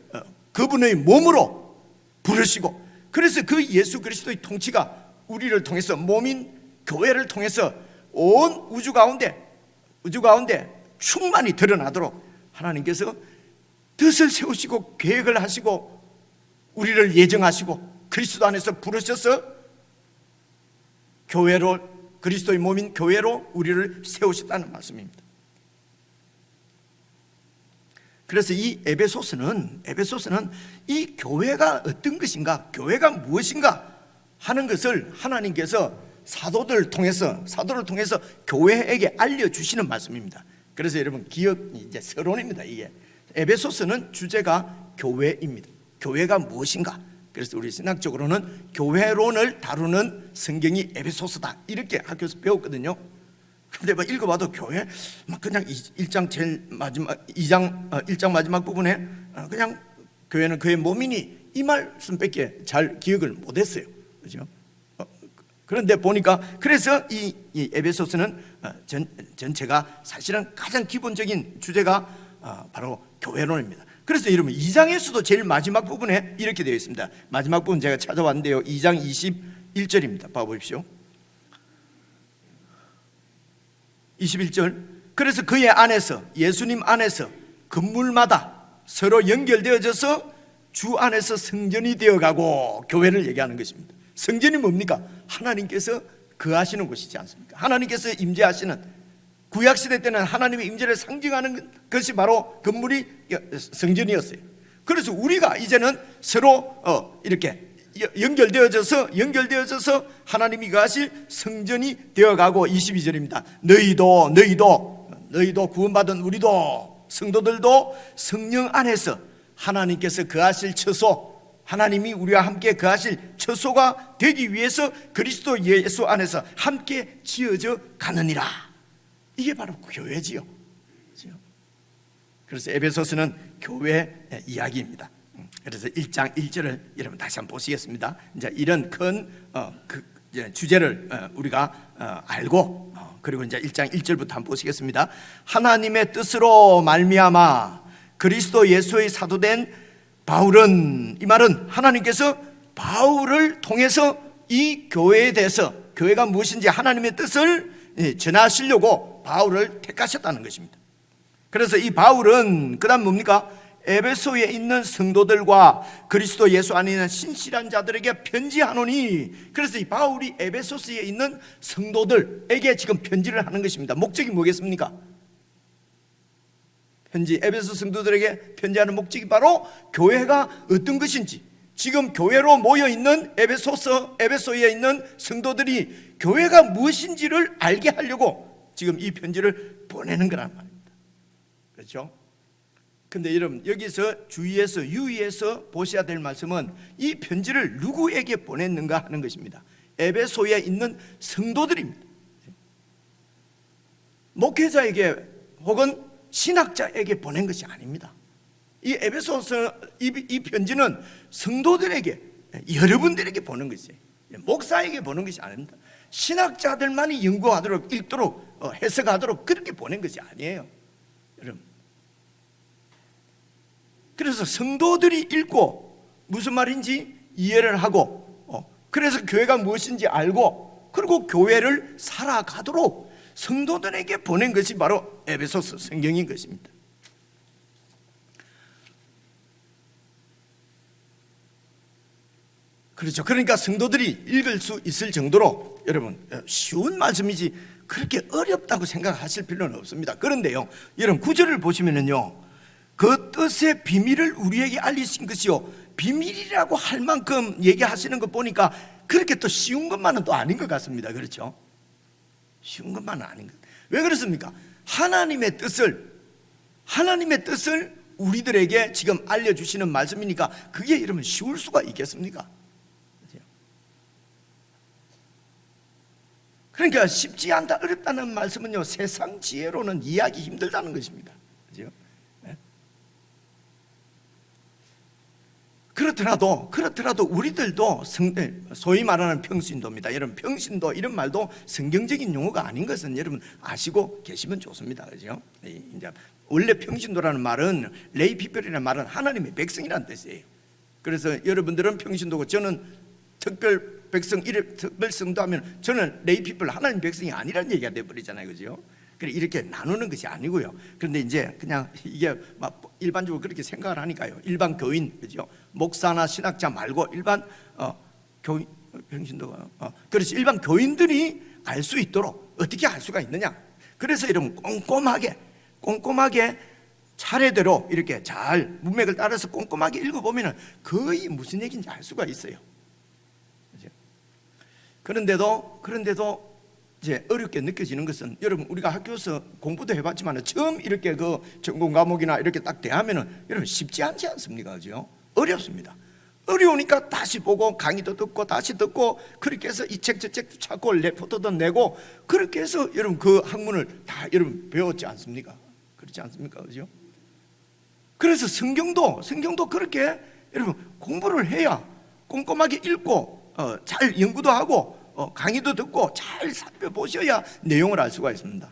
그분의 몸으로 부르시고, 그래서 그 예수 그리스도의 통치가 우리를 통해서, 몸인 교회를 통해서 온 우주 가운데 충만히 드러나도록 하나님께서 뜻을 세우시고 계획을 하시고 우리를 예정하시고 그리스도 안에서 부르셔서 교회로, 그리스도의 몸인 교회로 우리를 세우셨다는 말씀입니다. 그래서 이 에베소서는 이 교회가 어떤 것인가, 교회가 무엇인가 하는 것을 하나님께서 사도들을 통해서 교회에게 알려주시는 말씀입니다. 그래서 여러분 이제 서론입니다. 이게 에베소서는 주제가 교회입니다. 교회가 무엇인가. 그래서 우리 신학적으로는 교회론을 다루는 성경이 에베소서다, 이렇게 학교에서 배웠거든요. 근데 읽어봐도 교회 그냥 1장 제일 마지막 1장 마지막 부분에 그냥 교회는 그의 몸이니 이 말씀밖에 잘 기억을 못했어요. 그렇죠? 그런데 보니까 그래서 이 에베소서는 전체가 사실은 가장 기본적인 주제가 바로 교회론입니다. 그래서 여러분 2장에서도 제일 마지막 부분에 이렇게 되어 있습니다. 마지막 부분 제가 찾아왔는데요, 2장 21절입니다. 봐보십시오. 21절. 그래서 그의 안에서, 예수님 안에서 건물마다 서로 연결되어져서 주 안에서 성전이 되어가고, 교회를 얘기하는 것입니다. 성전이 뭡니까? 하나님께서 거하시는 곳이지 않습니까? 하나님께서 임재하시는, 구약시대 때는 하나님의 임재를 상징하는 것이 바로 건물이 성전이었어요. 그래서 우리가 이제는 서로 이렇게 연결되어져서 하나님이 거하실 성전이 되어가고, 22절입니다. 너희도 구원받은 우리도, 성도들도 성령 안에서 하나님께서 거하실 처소, 하나님이 우리와 함께 거하실 처소가 되기 위해서 그리스도 예수 안에서 함께 지어져 가느니라. 이게 바로 교회지요. 그래서 에베소서는 교회 이야기입니다. 그래서 1장 1절을 여러분 다시 한번 보시겠습니다. 이제 이런 큰 주제를 우리가 알고, 그리고 이제 1장 1절부터 한번 보시겠습니다. 하나님의 뜻으로 말미암아 그리스도 예수의 사도된 바울은, 이 말은 하나님께서 바울을 통해서 이 교회에 대해서, 교회가 무엇인지 하나님의 뜻을 전하시려고 바울을 택하셨다는 것입니다. 그래서 이 바울은 그 다음 뭡니까? 에베소에 있는 성도들과 그리스도 예수 안에 있는 신실한 자들에게 편지하노니, 그래서 이 바울이 에베소서에 있는 성도들에게 지금 편지를 하는 것입니다. 목적이 뭐겠습니까? 에베소 성도들에게 편지하는 목적이 바로 교회가 어떤 것인지, 지금 교회로 모여있는 에베소에 있는 성도들이 교회가 무엇인지를 알게 하려고 지금 이 편지를 보내는 거란 말입니다. 그렇죠? 근데 여러분 여기서 유의해서 보셔야 될 말씀은 이 편지를 누구에게 보냈는가 하는 것입니다. 에베소에 있는 성도들입니다. 목회자에게 혹은 신학자에게 보낸 것이 아닙니다. 이 에베소서 이 편지는 성도들에게, 여러분들에게 보낸 것이에요. 목사에게 보낸 것이 아닙니다. 신학자들만이 연구하도록, 읽도록, 해석하도록 그렇게 보낸 것이 아니에요. 여러분, 그래서 성도들이 읽고 무슨 말인지 이해를 하고 그래서 교회가 무엇인지 알고 그리고 교회를 살아가도록 성도들에게 보낸 것이 바로 에베소서 성경인 것입니다. 그렇죠. 그러니까 성도들이 읽을 수 있을 정도로 여러분 쉬운 말씀이지 그렇게 어렵다고 생각하실 필요는 없습니다. 그런데요, 여러분 9절을 보시면은요, 그 뜻의 비밀을 우리에게 알리신 것이요, 비밀이라고 할 만큼 얘기하시는 거 보니까 그렇게 또 쉬운 것만은 또 아닌 것 같습니다. 그렇죠? 쉬운 것만은 아닌 것. 왜 그렇습니까? 하나님의 뜻을 우리들에게 지금 알려주시는 말씀이니까 그게 여러분 쉬울 수가 있겠습니까? 그러니까 쉽지 않다, 어렵다는 말씀은요, 세상 지혜로는 이해하기 힘들다는 것입니다. 그렇죠? 네? 그렇더라도 우리들도 소위 말하는 평신도입니다. 여러분, 평신도 이런 말도 성경적인 용어가 아닌 것은 여러분 아시고 계시면 좋습니다. 그렇죠? 이제 원래 평신도라는 말은 레이피플이라는 말은 하나님의 백성이라는 뜻이에요. 그래서 여러분들은 평신도고 저는 특별 백성, 특별 성도하면 저는 레이피플, 하나님 백성이 아니라는 얘기가 돼버리잖아요. 그죠? 그래 이렇게 나누는 것이 아니고요. 그런데 이제 그냥 이게 막 일반적으로 그렇게 생각을 하니까요. 일반 교인, 그죠? 목사나 신학자 말고 일반 교인, 평신도가 그래서 일반 교인들이 알 수 있도록 어떻게 알 수가 있느냐? 그래서 여러분 꼼꼼하게 차례대로 이렇게 잘 문맥을 따라서 꼼꼼하게 읽어보면 거의 무슨 얘기인지 알 수가 있어요. 그런데도 이제 어렵게 느껴지는 것은 여러분 우리가 학교에서 공부도 해봤지만 처음 이렇게 그 전공 과목이나 이렇게 딱 대하면은 여러분 쉽지 않지 않습니까? 그죠? 어렵습니다. 어려우니까 다시 보고 강의도 듣고 다시 듣고 그렇게 해서 이 책 저 책도 찾고 레포트도 내고 그렇게 해서 여러분 그 학문을 다 여러분 배웠지 않습니까? 그렇지 않습니까? 그죠? 그래서 성경도 그렇게 여러분 공부를 해야 꼼꼼하게 읽고 잘 연구도 하고 강의도 듣고 잘 살펴보셔야 내용을 알 수가 있습니다.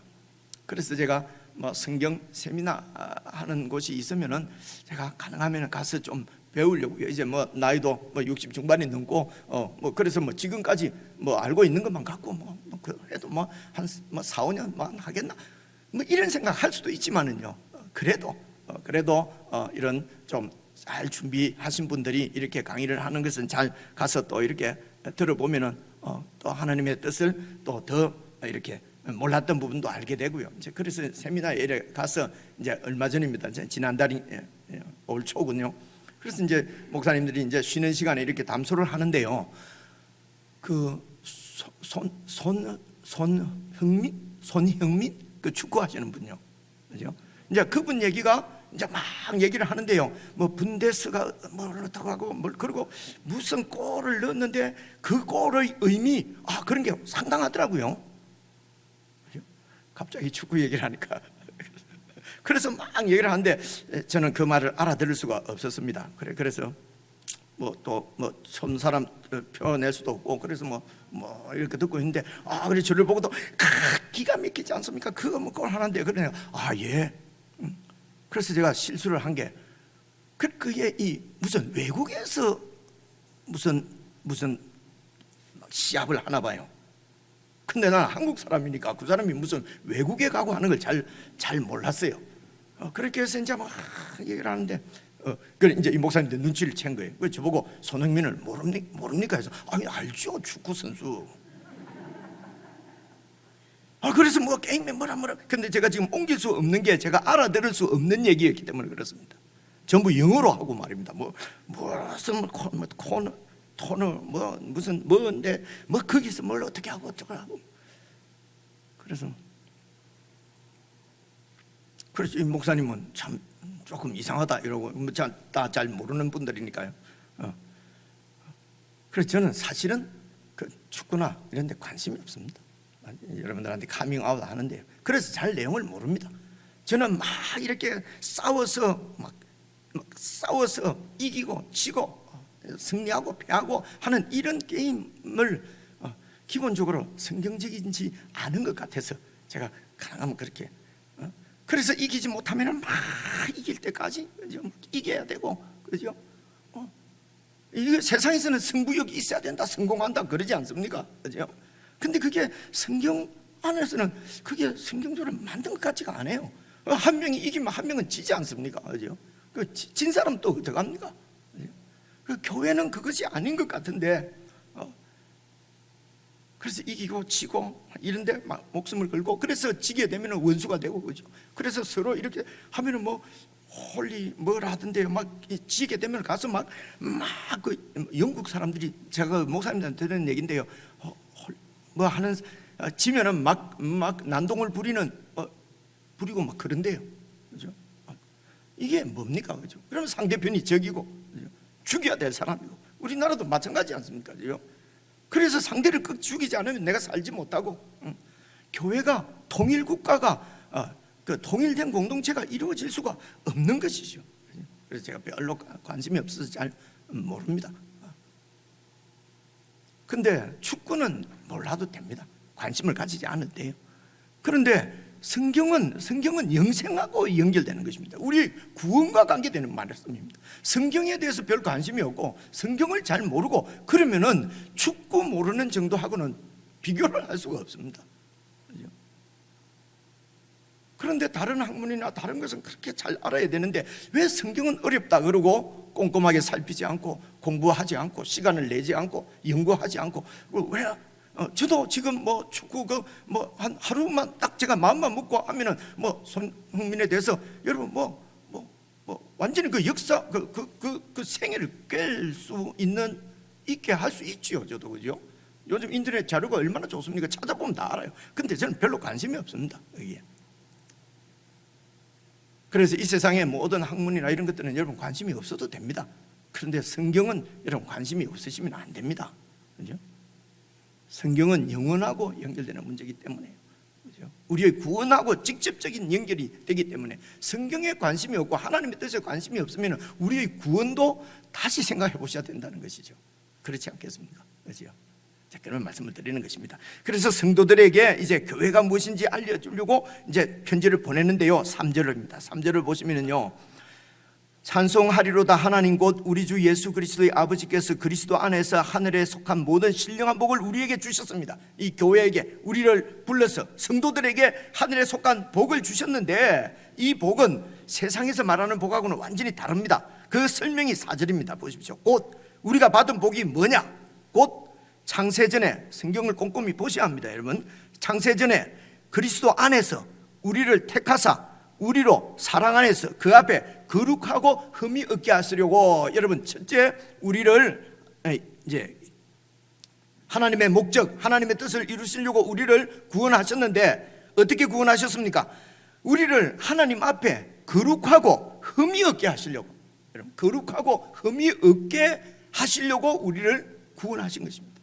그래서 제가 뭐 성경 세미나 하는 곳이 있으면은 제가 가능하면 가서 좀 배우려고요. 이제 뭐 나이도 뭐 60 중반이 넘고 뭐 그래서 뭐 지금까지 뭐 알고 있는 것만 갖고 뭐 그래도 뭐 한 4, 5년만 하겠나 뭐 이런 생각 할 수도 있지만은요. 그래도 이런 좀 잘 준비하신 분들이 이렇게 강의를 하는 것은 잘 가서 또 이렇게 들어보면은 또 하나님의 뜻을 또 더 이렇게 몰랐던 부분도 알게 되고요. 이제 그래서 세미나에 가서 이제 얼마 전입니다. 지난달이 올 초군요. 그래서 이제 목사님들이 이제 쉬는 시간에 이렇게 담소를 하는데요. 그 손형민 그 축구하시는 분요. 그죠? 이제 그분 얘기가 이제 막 얘기를 하는데요. 뭐 분데스가 뭘 어떻게 하고 뭘 그리고 무슨 골을 넣었는데 그 골의 의미 그런 게 상당하더라고요. 그죠? 갑자기 축구 얘기를 하니까 그래서 막 얘기를 하는데 저는 그 말을 알아들을 수가 없었습니다. 그래서 뭐 또 뭐 손사람 표현할 수도 없고 그래서 뭐 이렇게 듣고 있는데 그래 저를 보고도 기가 막히지 않습니까? 그거 뭐 골 하는데 그러네요. 예. 그래서 제가 실수를 한 게 그게 이 무슨 외국에서 무슨 시합을 하나 봐요. 근데 나는 한국 사람이니까 그 사람이 무슨 외국에 가고 하는 걸 잘 몰랐어요. 그렇게 해서 이제 막 얘기를 하는데 그래 이제 이 목사님들 눈치를 챈 거예요. 왜 저보고 손흥민을 모릅니까 해서 알죠, 축구 선수. 그래서 뭐 게임에 뭐라 근데 제가 지금 옮길 수 없는 게 제가 알아들을 수 없는 얘기였기 때문에 그렇습니다. 전부 영어로 하고 말입니다. 무슨 토너 무슨 뭔데 거기서 뭘 어떻게 하고 어쩌고 하고 그래서 이 목사님은 참 조금 이상하다 이러고 다 잘 모르는 분들이니까요. 그래서 저는 사실은 그 축구나 이런 데 관심이 없습니다. 여러분들한테 카밍아웃 하는데요. 그래서 잘 내용을 모릅니다. 저는 막 이렇게 싸워서 이기고 지고 승리하고 패하고 하는 이런 게임을 기본적으로 성경적인지 아는 것 같아서 제가 가능하면 그렇게 그래서 이기지 못하면 막 이길 때까지, 그죠? 이겨야 되고, 그죠? 이게 세상에서는 승부욕이 있어야 된다, 성공한다 그러지 않습니까? 그죠? 근데 그게 성경 안에서는 그게 성경적으로 만든 것 같지가 않아요. 한 명이 이기면 한 명은 지지 않습니까? 그죠? 진 사람 또 어떡합니까? 그 교회는 그것이 아닌 것 같은데, 그래서 이기고 지고 이런데 막 목숨을 걸고, 그래서 지게 되면 원수가 되고, 그죠? 그래서 서로 이렇게 하면은 뭐 홀리 뭘 하던데요. 막 지게 되면 가서 막 그 영국 사람들이, 제가 목사님한테 들은 얘기인데요, 뭐 하는 지면은 막 난동을 부리고 막 그런데요, 그죠? 이게 뭡니까, 그죠? 그러면 상대편이 적이고, 그죠? 죽여야 될 사람이고, 우리나라도 마찬가지 않습니까, 그죠? 그래서 상대를 꼭 죽이지 않으면 내가 살지 못하고, 교회가 통일 국가가 그 통일된 공동체가 이루어질 수가 없는 것이죠. 그래서 제가 별로 관심이 없어서 잘 모릅니다. 근데 축구는 몰라도 됩니다. 관심을 가지지 않은데요. 그런데 성경은 영생하고 연결되는 것입니다. 우리 구원과 관계되는 말씀입니다. 성경에 대해서 별 관심이 없고 성경을 잘 모르고 그러면은 축구 모르는 정도하고는 비교를 할 수가 없습니다. 그렇죠? 그런데 다른 학문이나 다른 것은 그렇게 잘 알아야 되는데 왜 성경은 어렵다 그러고 꼼꼼하게 살피지 않고 공부하지 않고 시간을 내지 않고 연구하지 않고, 왜 저도 지금 뭐 축구 뭐 한 하루만 딱 제가 마음만 먹고 하면은 뭐 손흥민에 대해서 여러분 뭐 완전히 그 역사 그 생애를 깰 수 있게 할 수 있지요. 저도, 그죠? 요즘 인터넷 자료가 얼마나 좋습니까? 찾아보면 다 알아요. 근데 저는 별로 관심이 없습니다, 여기에. 그래서 이 세상의 모든 학문이나 이런 것들은 여러분 관심이 없어도 됩니다. 그런데 성경은 여러분 관심이 없으시면 안 됩니다, 그죠? 성경은 영원하고 연결되는 문제이기 때문에, 그죠? 우리의 구원하고 직접적인 연결이 되기 때문에 성경에 관심이 없고 하나님의 뜻에 관심이 없으면 우리의 구원도 다시 생각해 보셔야 된다는 것이죠. 그렇지 않겠습니까? 그죠? 자, 그런 말씀을 드리는 것입니다. 그래서 성도들에게 이제 교회가 무엇인지 알려주려고 이제 편지를 보내는데요, 3절입니다. 3절을 보시면요, 찬송하리로다 하나님 곧 우리 주 예수 그리스도의 아버지께서 그리스도 안에서 하늘에 속한 모든 신령한 복을 우리에게 주셨습니다. 이 교회에게 우리를 불러서 성도들에게 하늘에 속한 복을 주셨는데 이 복은 세상에서 말하는 복하고는 완전히 다릅니다. 그 설명이 4절입니다. 보십시오. 곧 우리가 받은 복이 뭐냐? 곧 창세전에, 성경을 꼼꼼히 보셔야 합니다, 여러분. 창세전에 그리스도 안에서 우리를 택하사 우리로 사랑 안에서 그 앞에 거룩하고 흠이 없게 하시려고, 여러분, 첫째 우리를 이제 하나님의 목적, 하나님의 뜻을 이루시려고 우리를 구원하셨는데 어떻게 구원하셨습니까? 우리를 하나님 앞에 거룩하고 흠이 없게 하시려고, 여러분, 거룩하고 흠이 없게 하시려고 우리를 구원하신 것입니다.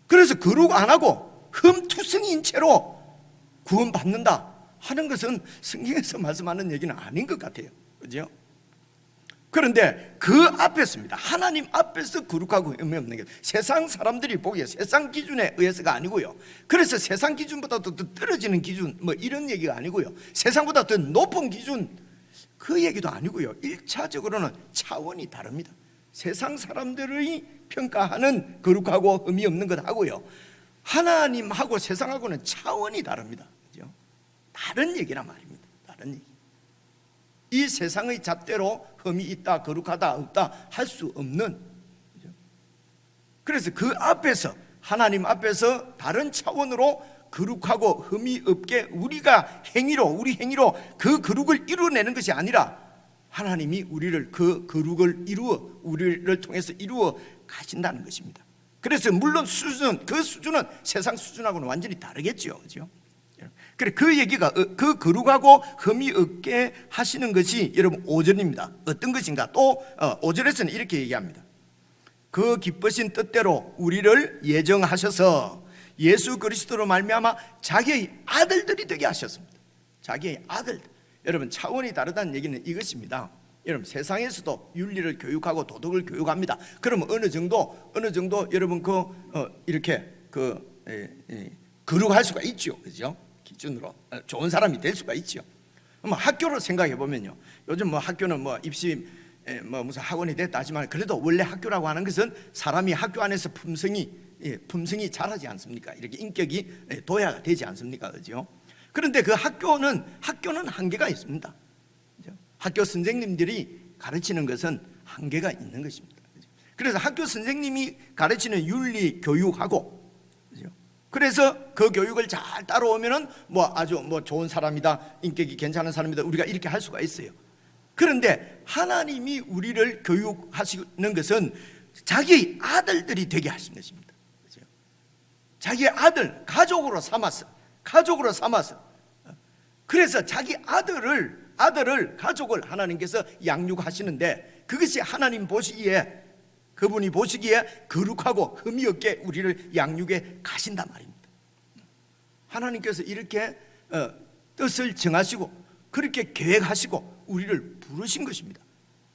그래서 거룩 안 하고 흠투성이인 채로 구원받는다 하는 것은 성경에서 말씀하는 얘기는 아닌 것 같아요, 그죠? 그런데 그 앞에서입니다. 하나님 앞에서 거룩하고 흠이 없는 게 세상 사람들이 보기에 세상 기준에 의해서가 아니고요. 그래서 세상 기준보다도 더 떨어지는 기준 뭐 이런 얘기가 아니고요. 세상보다 더 높은 기준 그 얘기도 아니고요. 1차적으로는 차원이 다릅니다. 세상 사람들의 평가하는 거룩하고 흠이 없는 것 하고요, 하나님하고 세상하고는 차원이 다릅니다, 그죠? 다른 얘기란 말입니다. 다른 얘기. 이 세상의 잣대로 흠이 있다, 거룩하다, 없다 할 수 없는, 그죠? 그래서 그 앞에서, 하나님 앞에서 다른 차원으로 거룩하고 흠이 없게 우리가 우리 행위로 그 거룩을 이루어내는 것이 아니라 하나님이 우리를 그 거룩을 우리를 통해서 이루어 가신다는 것입니다. 그래서 물론 그 수준은 세상 수준하고는 완전히 다르겠죠, 그렇죠? 그래, 그 얘기가 그 거룩하고 흠이 없게 하시는 것이 여러분 5절입니다. 어떤 것인가? 또 5절에서는 이렇게 얘기합니다. 그 기쁘신 뜻대로 우리를 예정하셔서 예수 그리스도로 말미암아 자기의 아들들이 되게 하셨습니다. 자기의 아들들. 여러분, 차원이 다르다는 얘기는 이것입니다. 여러분, 세상에서도 윤리를 교육하고 도덕을 교육합니다. 그러면 어느 정도 여러분 이렇게 거룩할 수가 있죠, 그죠? 기준으로 좋은 사람이 될 수가 있죠. 학교를 생각해 보면요, 요즘 학교는 입시 무슨 학원이 됐다 하지만 그래도 원래 학교라고 하는 것은 사람이 학교 안에서 품성이 자라지 않습니까? 이렇게 인격이 도야가 되지 않습니까? 그죠? 그런데 그 학교는 한계가 있습니다. 그죠? 학교 선생님들이 가르치는 것은 한계가 있는 것입니다. 그죠? 그래서 학교 선생님이 가르치는 윤리 교육하고, 그죠? 그래서 그 교육을 잘 따라오면은 아주 좋은 사람이다, 인격이 괜찮은 사람이다, 우리가 이렇게 할 수가 있어요. 그런데 하나님이 우리를 교육하시는 것은 자기 아들들이 되게 하신 것입니다. 그죠? 자기 아들, 가족으로 삼아서 그래서 자기 아들을 가족을 하나님께서 양육하시는데, 그것이 하나님 보시기에, 그분이 보시기에 거룩하고 흠이 없게 우리를 양육해 가신단 말입니다. 하나님께서 이렇게 뜻을 정하시고 그렇게 계획하시고 우리를 부르신 것입니다.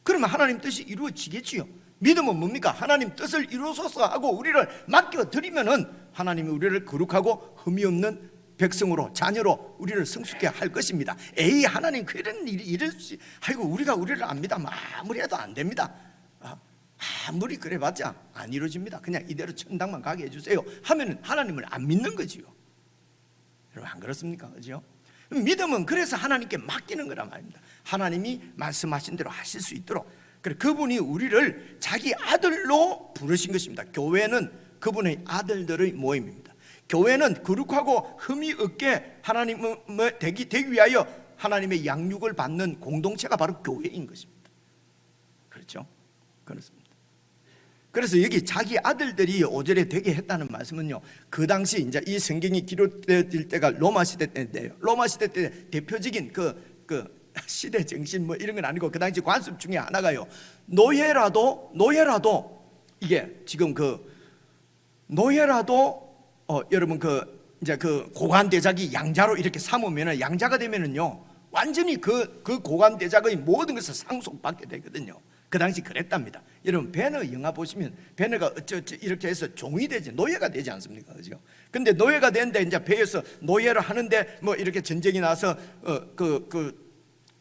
그러면 하나님 뜻이 이루어지겠지요. 믿음은 뭡니까? 하나님 뜻을 이루소서 하고 우리를 맡겨드리면은 하나님이 우리를 거룩하고 흠이 없는 백성으로, 자녀로 우리를 성숙케 할 것입니다. 에이, 하나님 그런 일이 이럴지, 아이고 우리를 안 믿으면 아무리 해도 안 됩니다. 아무리 그래봤자 안 이루어집니다. 그냥 이대로 천당만 가게 해주세요 하면은 하나님을 안 믿는 거지요. 여러분, 안 그렇습니까? 그죠? 믿음은 그래서 하나님께 맡기는 거란 말입니다. 하나님이 말씀하신 대로 하실 수 있도록. 그래, 그분이 우리를 자기 아들로 부르신 것입니다. 교회는 그분의 아들들의 모임입니다. 교회는 거룩하고 흠이 없게 하나님의 되기 위하여 하나님의 양육을 받는 공동체가 바로 교회인 것입니다. 그렇죠? 그렇습니다. 그래서 여기 자기 아들들이 5절에 되게 했다는 말씀은요, 그 당시 이제 이 성경이 기록될 때가 로마 시대 때인데요, 로마 시대 때 대표적인 그 시대 정신 이런 건 아니고, 그 당시 관습 중에 하나가요, 노예라도 이게 지금 노예라도 여러분 이제 고관 대작이 양자로 이렇게 삼으면은, 양자가 되면은요 완전히 그 고관 대작의 모든 것을 상속받게 되거든요. 그 당시 그랬답니다. 여러분, 배너 영화 보시면 배너가 어쩌 이렇게 해서 종이 되지, 노예가 되지 않습니까? 그죠? 근데 노예가 되는데 이제 배에서 노예를 하는데 이렇게 전쟁이 나서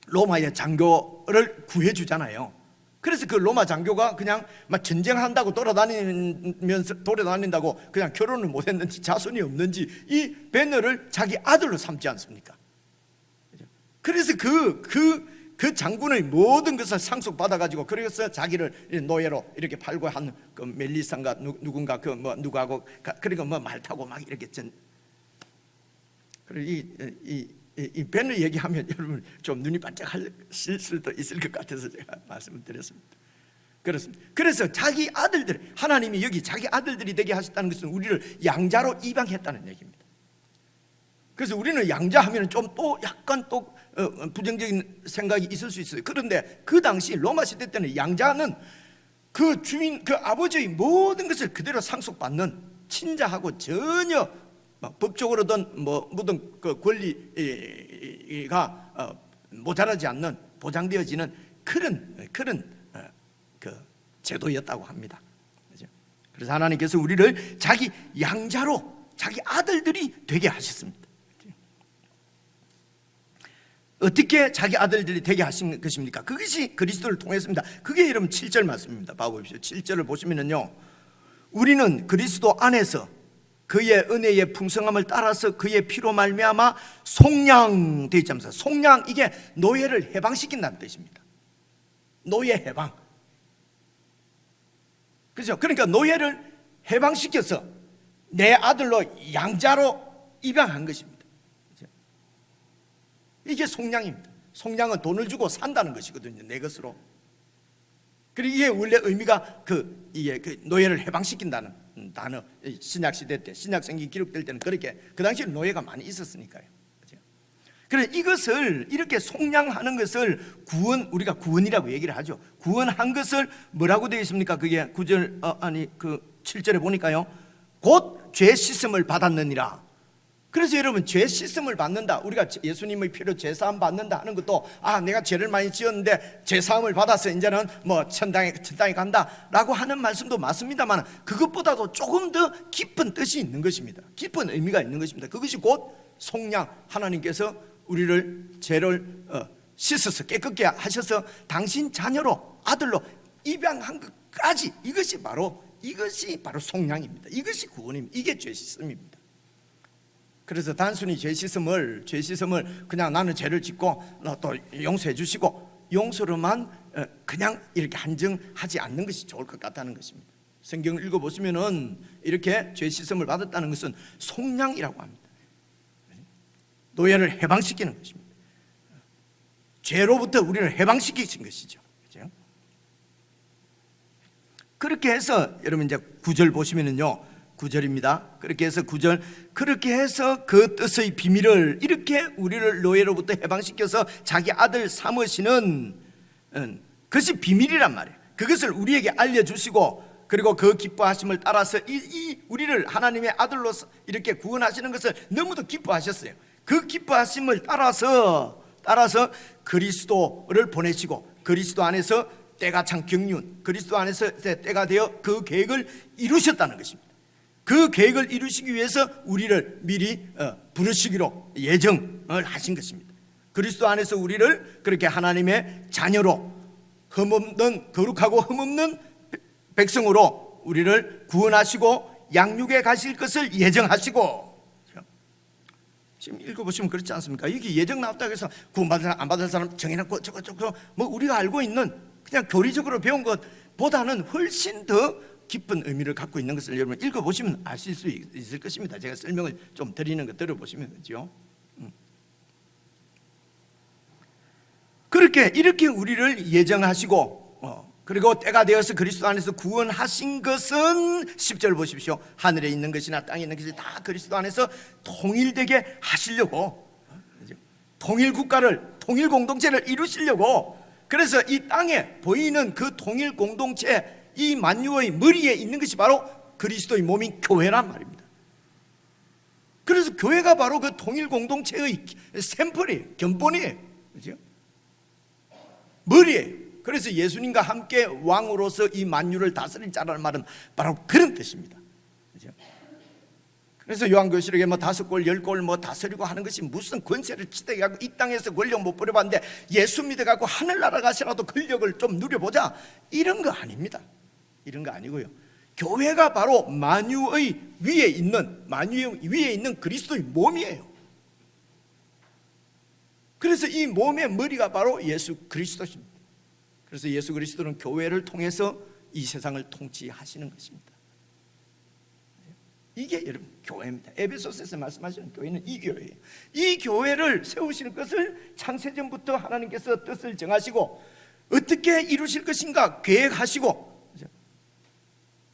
로마의 장교를 구해주잖아요. 그래서 그 로마 장교가 그냥 막 전쟁한다고 돌아다닌다고 그냥 결혼을 못했는지 자손이 없는지 이 배너를 자기 아들로 삼지 않습니까? 그래서 그 장군의 모든 것을 상속받아가지고, 그래서 자기를 노예로 이렇게 팔고 한 멜리산가 누군가 누구하고 그리고 말 타고 막 이렇게 그리고 이 배너 얘기하면 여러분 좀 눈이 반짝하실 수도 있을 것 같아서 제가 말씀을 드렸습니다. 그렇습니다. 그래서 자기 아들들, 하나님이 여기 자기 아들들이 되게 하셨다는 것은 우리를 양자로 입양했다는 얘기입니다. 그래서 우리는 양자하면 좀 또 약간 또 부정적인 생각이 있을 수 있어요. 그런데 그 당시 로마 시대 때는 양자는 그 주인, 그 아버지의 모든 것을 그대로 상속받는, 친자하고 전혀 법적으로든 모든 그 권리가 모자라지 않는, 보장되어지는 그런 그 제도였다고 합니다. 그래서 하나님께서 우리를 자기 양자로, 자기 아들들이 되게 하셨습니다. 어떻게 자기 아들들이 되게 하신 것입니까? 그것이 그리스도를 통했습니다. 그게 여러분 7절 말씀입니다. 봐보십시오. 7절을 보시면요, 우리는 그리스도 안에서 그의 은혜의 풍성함을 따라서 그의 피로 말미암아 속량되어 있지 않습니까? 속량, 이게 노예를 해방시킨다는 뜻입니다. 노예 해방. 그렇죠? 그러니까 노예를 해방시켜서 내 아들로 양자로 입양한 것입니다. 이게 속량입니다. 속량은 돈을 주고 산다는 것이거든요, 내 것으로. 그리고 이게 원래 의미가 이게 노예를 해방시킨다는 단어. 신약 시대 때, 신약 성경이 기록될 때는 그렇게, 그 당시에 노예가 많이 있었으니까요. 그래, 이것을 이렇게 속량하는 것을 우리가 구원이라고 얘기를 하죠. 구원한 것을 뭐라고 되어 있습니까? 그게 7절에 보니까요, 곧 죄 씻음을 받았느니라. 그래서 여러분, 죄 씻음을 받는다, 우리가 예수님의 피로 죄 사함 받는다 하는 것도, 내가 죄를 많이 지었는데 죄 사함을 받아서 이제는 천당에 간다라고 하는 말씀도 맞습니다만, 그것보다도 조금 더 깊은 뜻이 있는 것입니다. 깊은 의미가 있는 것입니다. 그것이 곧 속량, 하나님께서 우리를 죄를 씻어서 깨끗게 하셔서 당신 자녀로, 아들로 입양한 것까지, 이것이 바로 속량입니다. 이것이 구원입니다. 이게 죄 씻음입니다. 그래서 단순히 죄 씻음을 그냥 나는 죄를 짓고 또 용서해 주시고 용서로만 그냥 이렇게 한정하지 않는 것이 좋을 것 같다는 것입니다. 성경을 읽어보시면은 이렇게 죄 씻음을 받았다는 것은 속량이라고 합니다. 노예를 해방시키는 것입니다. 죄로부터 우리를 해방시키신 것이죠. 그렇죠? 그렇게 해서 여러분 이제 9절 보시면은요, 9절입니다. 그렇게 해서 9절, 그렇게 해서 그 뜻의 비밀을, 이렇게 우리를 노예로부터 해방시켜서 자기 아들 삼으시는 그것이 비밀이란 말이에요. 그것을 우리에게 알려주시고, 그리고 그 기뻐하심을 따라서 이 우리를 하나님의 아들로서 이렇게 구원하시는 것을 너무도 기뻐하셨어요. 그 기뻐하심을 따라서 그리스도를 보내시고, 그리스도 안에서 때가 참 경륜, 그리스도 안에서 때가 되어 그 계획을 이루셨다는 것입니다. 그 계획을 이루시기 위해서 우리를 미리 부르시기로 예정을 하신 것입니다. 그리스도 안에서 우리를 그렇게 하나님의 자녀로, 흠없는, 거룩하고 흠없는 백성으로 우리를 구원하시고 양육에 가실 것을 예정하시고, 지금 읽어보시면 그렇지 않습니까? 여기 예정 나왔다고 해서 구원받을 사람 안 받을 사람 정해놓고 저거 뭐 우리가 알고 있는 그냥 교리적으로 배운 것보다는 훨씬 더 깊은 의미를 갖고 있는 것을 여러분 읽어보시면 아실 수 있을 것입니다. 제가 설명을 좀 드리는 거 들어보시면 되죠. 이렇게 우리를 예정하시고, 그리고 때가 되어서 그리스도 안에서 구원하신 것은 10절 보십시오. 하늘에 있는 것이나 땅에 있는 것이 다 그리스도 안에서 통일되게 하시려고, 통일 국가를, 통일 공동체를 이루시려고, 그래서 이 땅에 보이는 그 통일 공동체, 이 만유의 머리에 있는 것이 바로 그리스도의 몸인 교회란 말입니다. 그래서 교회가 바로 그 통일 공동체의 샘플이에요. 견본이에요. 그렇죠? 머리예요. 그래서 예수님과 함께 왕으로서 이 만유를 다스릴 자라는 말은 바로 그런 뜻입니다. 그렇죠? 그래서 요한계시록에 뭐 5골 10골 뭐 다스리고 하는 것이 무슨 권세를 지대게 하고 이 땅에서 권력 못 부려봤는데 예수 믿어갖고 하늘나라 가시라도 권력을 좀 누려보자, 이런 거 아닙니다. 이런 거 아니고요, 교회가 바로 만유의 위에 있는 그리스도의 몸이에요. 그래서 이 몸의 머리가 바로 예수 그리스도십니다. 그래서 예수 그리스도는 교회를 통해서 이 세상을 통치하시는 것입니다. 이게 여러분 교회입니다. 에베소서에서 말씀하시는 교회는 이 교회예요. 이 교회를 세우시는 것을 창세전부터 하나님께서 뜻을 정하시고 어떻게 이루실 것인가 계획하시고,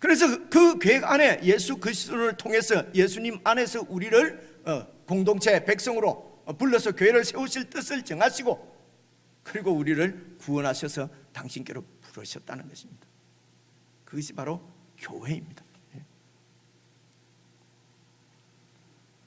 그래서 그 계획 안에 예수 그리스도를 통해서 예수님 안에서 우리를 공동체 백성으로 불러서 교회를 세우실 뜻을 정하시고, 그리고 우리를 구원하셔서 당신께로 부르셨다는 것입니다. 그것이 바로 교회입니다.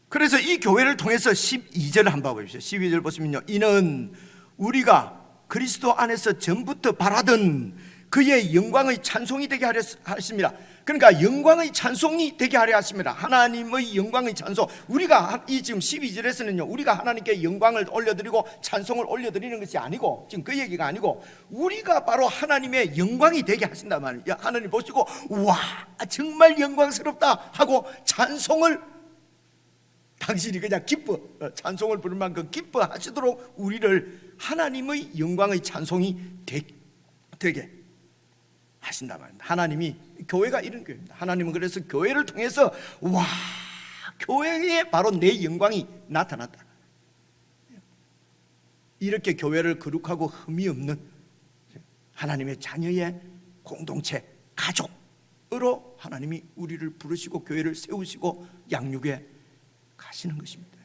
그래서 이 교회를 통해서 12절을 한번 보십시오. 12절 보시면요, 이는 우리가 그리스도 안에서 전부터 바라던 그의 영광의 찬송이 되게 하려 하십니다. 그러니까 영광의 찬송이 되게 하려 하십니다. 하나님의 영광의 찬송. 우리가 이 지금 12절에서는요, 우리가 하나님께 영광을 올려드리고 찬송을 올려드리는 것이 아니고, 지금 그 얘기가 아니고, 우리가 바로 하나님의 영광이 되게 하신단 말이에요. 하나님 보시고 와 정말 영광스럽다 하고 찬송을, 당신이 그냥 찬송을 부를 만큼 기뻐하시도록 우리를 하나님의 영광의 찬송이 되게 하신단 말입니다. 하나님이, 교회가 이런 교회입니다. 하나님은 그래서 교회를 통해서 와 교회에 바로 내 영광이 나타났다, 이렇게 교회를 거룩하고 흠이 없는 하나님의 자녀의 공동체, 가족으로 하나님이 우리를 부르시고 교회를 세우시고 양육에 가시는 것입니다.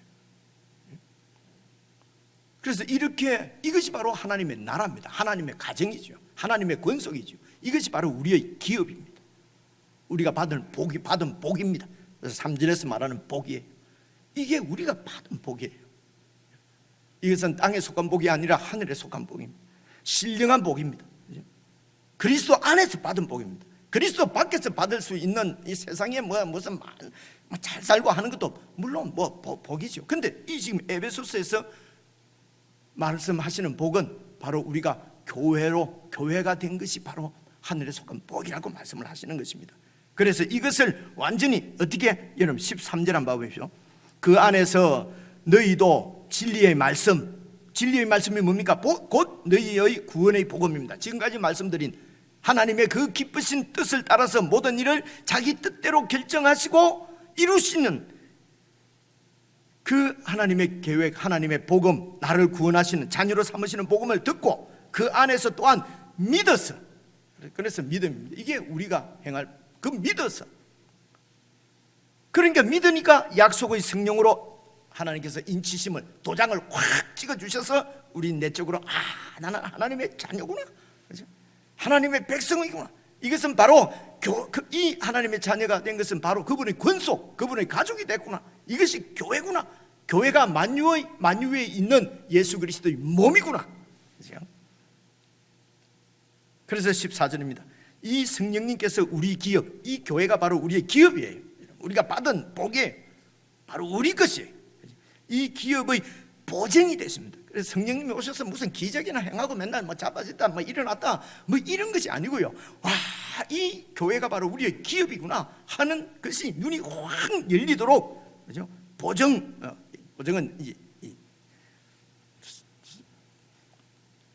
그래서 이것이 바로 하나님의 나라입니다. 하나님의 가정이죠. 하나님의 권속이죠. 이것이 바로 우리의 기업입니다. 우리가 받은 복입니다. 그래서 3절에서 말하는 복이에요. 이게 우리가 받은 복이에요. 이것은 땅에 속한 복이 아니라 하늘에 속한 복입니다. 신령한 복입니다. 그리스도 안에서 받은 복입니다. 그리스도 밖에서 받을 수 있는 이 세상에 무슨 잘 살고 하는 것도 물론 복이죠. 근데 이 지금 에베소서에서 말씀하시는 복은 바로 우리가 교회가 된 것이 바로 하늘에 속한 복이라고 말씀을 하시는 것입니다. 그래서 이것을 완전히 어떻게, 여러분 13절 한번 봐보십시오. 그 안에서 너희도 진리의 말씀이 뭡니까? 곧 너희의 구원의 복음입니다. 지금까지 말씀드린 하나님의 그 기쁘신 뜻을 따라서 모든 일을 자기 뜻대로 결정하시고 이루시는 그 하나님의 계획, 하나님의 복음, 나를 구원하시는, 자녀로 삼으시는 복음을 듣고 그 안에서 또한 믿어서, 그래서 믿음입니다. 이게 우리가 행할 그 믿어서, 그러니까 믿으니까 약속의 성령으로 하나님께서 인치심을, 도장을 확 찍어주셔서 우리 내적으로 나는 하나님의 자녀구나, 그렇죠? 하나님의 백성이구나. 이것은 바로 이 하나님의 자녀가 된 것은 바로 그분의 권속, 그분의 가족이 됐구나. 이것이 교회구나. 교회가 만유에 있는 예수 그리스도의 몸이구나. 그렇죠? 그래서 14절입니다. 이 성령님께서 우리 기업, 이 교회가 바로 우리의 기업이에요. 우리가 받은 복이 바로 우리 것이에요. 이 기업의 보증이 됐습니다. 그래서 성령님이 오셔서 무슨 기적이나 행하고 맨날 자빠졌다, 일어났다, 이런 것이 아니고요. 이 교회가 바로 우리의 기업이구나 하는 것이 눈이 확 열리도록, 그죠? 보증은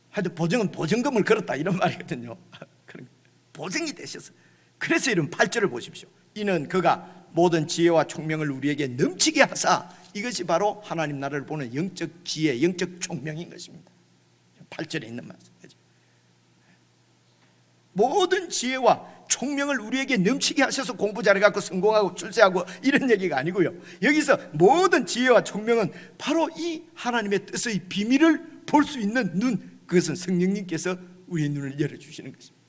하여튼 보증은 보증금을 걸었다, 이런 말이거든요. 보증이 되셔서, 그래서 이런 8절을 보십시오. 이는 그가 모든 지혜와 총명을 우리에게 넘치게 하사, 이것이 바로 하나님 나라를 보는 영적 지혜, 영적 총명인 것입니다. 8절에 있는 말씀이죠. 모든 지혜와 총명을 우리에게 넘치게 하셔서 공부 잘해갖고 성공하고 출세하고 이런 얘기가 아니고요. 여기서 모든 지혜와 총명은 바로 이 하나님의 뜻의 비밀을 볼 수 있는 눈, 그것은 성령님께서 우리의 눈을 열어주시는 것입니다.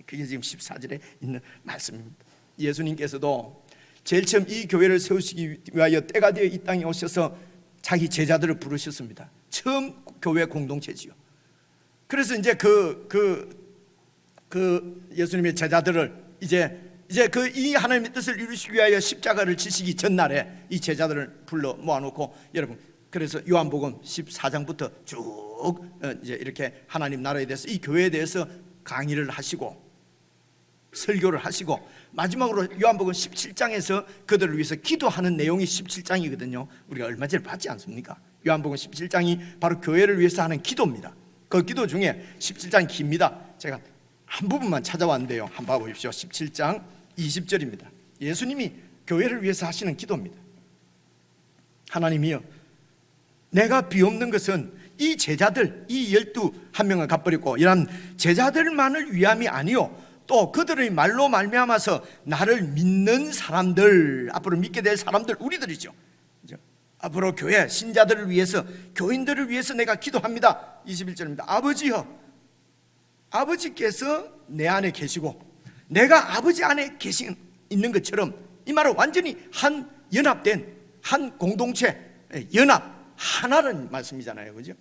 그게 지금 14절에 있는 말씀입니다. 예수님께서도 제일 처음 이 교회를 세우시기 위하여 때가 되어 이 땅에 오셔서 자기 제자들을 부르셨습니다. 처음 교회 공동체지요. 그래서 이제 그 예수님의 제자들을 이제 그 이 하나님의 뜻을 이루시기 위하여 십자가를 지시기 전날에 이 제자들을 불러 모아놓고, 여러분, 그래서 요한복음 14장부터 쭉 이제 이렇게 하나님 나라에 대해서, 이 교회에 대해서 강의를 하시고 설교를 하시고, 마지막으로 요한복음 17장에서 그들을 위해서 기도하는 내용이 17장이거든요. 우리가 얼마 전에 봤지 않습니까? 요한복음 17장이 바로 교회를 위해서 하는 기도입니다. 그 기도 중에 17장이 깁니다. 제가 한 부분만 찾아왔는데요, 한번 봐보십시오. 17장 20절입니다. 예수님이 교회를 위해서 하시는 기도입니다. 하나님이여, 내가 비옵는 것은 이 제자들, 이 12명을 갚으려고 이런 제자들만을 위함이 아니요, 또 그들의 말로 말미암아서 나를 믿는 사람들, 앞으로 믿게 될 사람들, 우리들이죠. 앞으로 교회 신자들을 위해서, 교인들을 위해서 내가 기도합니다. 21절입니다. 아버지여, 아버지께서 내 안에 계시고 내가 아버지 안에 있는 것처럼, 이 말은 완전히 한 연합된 한 공동체, 연합, 하나라는 말씀이잖아요, 그죠?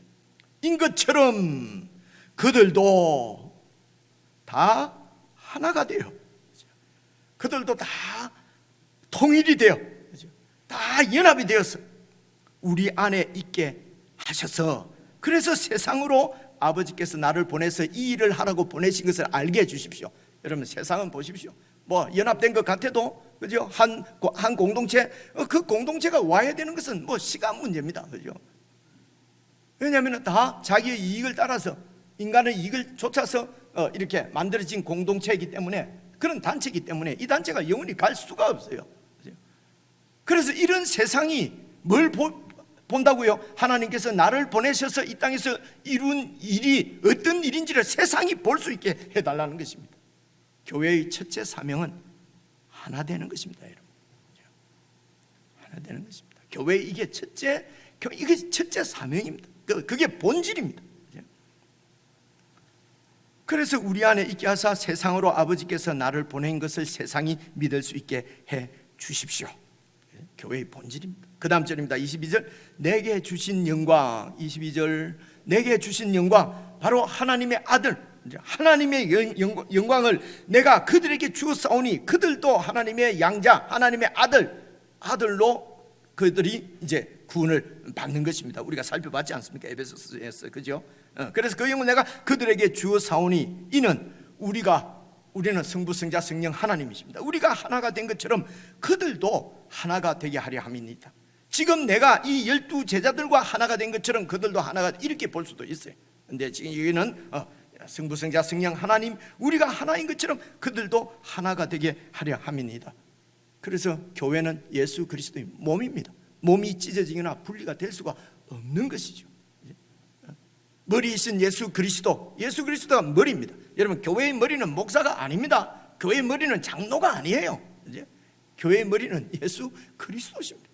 인 것처럼 그들도 다 하나가 돼요. 그들도 다 통일이 되어, 다 연합이 되어서 우리 안에 있게 하셔서, 그래서 세상으로 아버지께서 나를 보내서 이 일을 하라고 보내신 것을 알게 해주십시오. 여러분, 세상은 보십시오. 연합된 것 같아도, 그죠? 한 공동체, 그 공동체가 와야 되는 것은 시간 문제입니다, 그죠? 왜냐하면 다 자기의 이익을 따라서, 인간의 이익을 쫓아서 이렇게 만들어진 공동체이기 때문에, 그런 단체이기 때문에 이 단체가 영원히 갈 수가 없어요. 그래서 이런 세상이 뭘 본다고요? 하나님께서 나를 보내셔서 이 땅에서 이룬 일이 어떤 일인지를 세상이 볼 수 있게 해달라는 것입니다. 교회의 첫째 사명은 하나 되는 것입니다, 여러분. 하나 되는 것입니다. 교회, 이게 첫째 사명입니다. 그게 본질입니다. 그래서 우리 안에 있게 하사 세상으로 아버지께서 나를 보낸 것을 세상이 믿을 수 있게 해 주십시오. 교회의 본질입니다. 그 다음 절입니다. 22절, 내게 주신 영광. 22절, 내게 주신 영광, 바로 하나님의 아들, 이제 하나님의 영광을 내가 그들에게 주었사오니 그들도 하나님의 양자, 하나님의 아들로 그들이 이제 구원을 받는 것입니다. 우리가 살펴봤지 않습니까? 에베소서에서, 그죠? 그래서 그 영을 내가 그들에게 주었사오니 이는 우리는 성부, 성자, 성령 하나님이십니다. 우리가 하나가 된 것처럼 그들도 하나가 되게 하려 함이니이다. 지금 내가 이 12 제자들과 하나가 된 것처럼 그들도 하나가, 이렇게 볼 수도 있어요. 근데 지금 여기는 성부, 성자, 성령 하나님, 우리가 하나인 것처럼 그들도 하나가 되게 하려 함이니이다. 그래서 교회는 예수 그리스도의 몸입니다. 몸이 찢어지거나 분리가 될 수가 없는 것이죠. 머리이신 예수 그리스도가 머리입니다. 여러분, 교회의 머리는 목사가 아닙니다. 교회의 머리는 장로가 아니에요. 교회의 머리는 예수 그리스도십니다.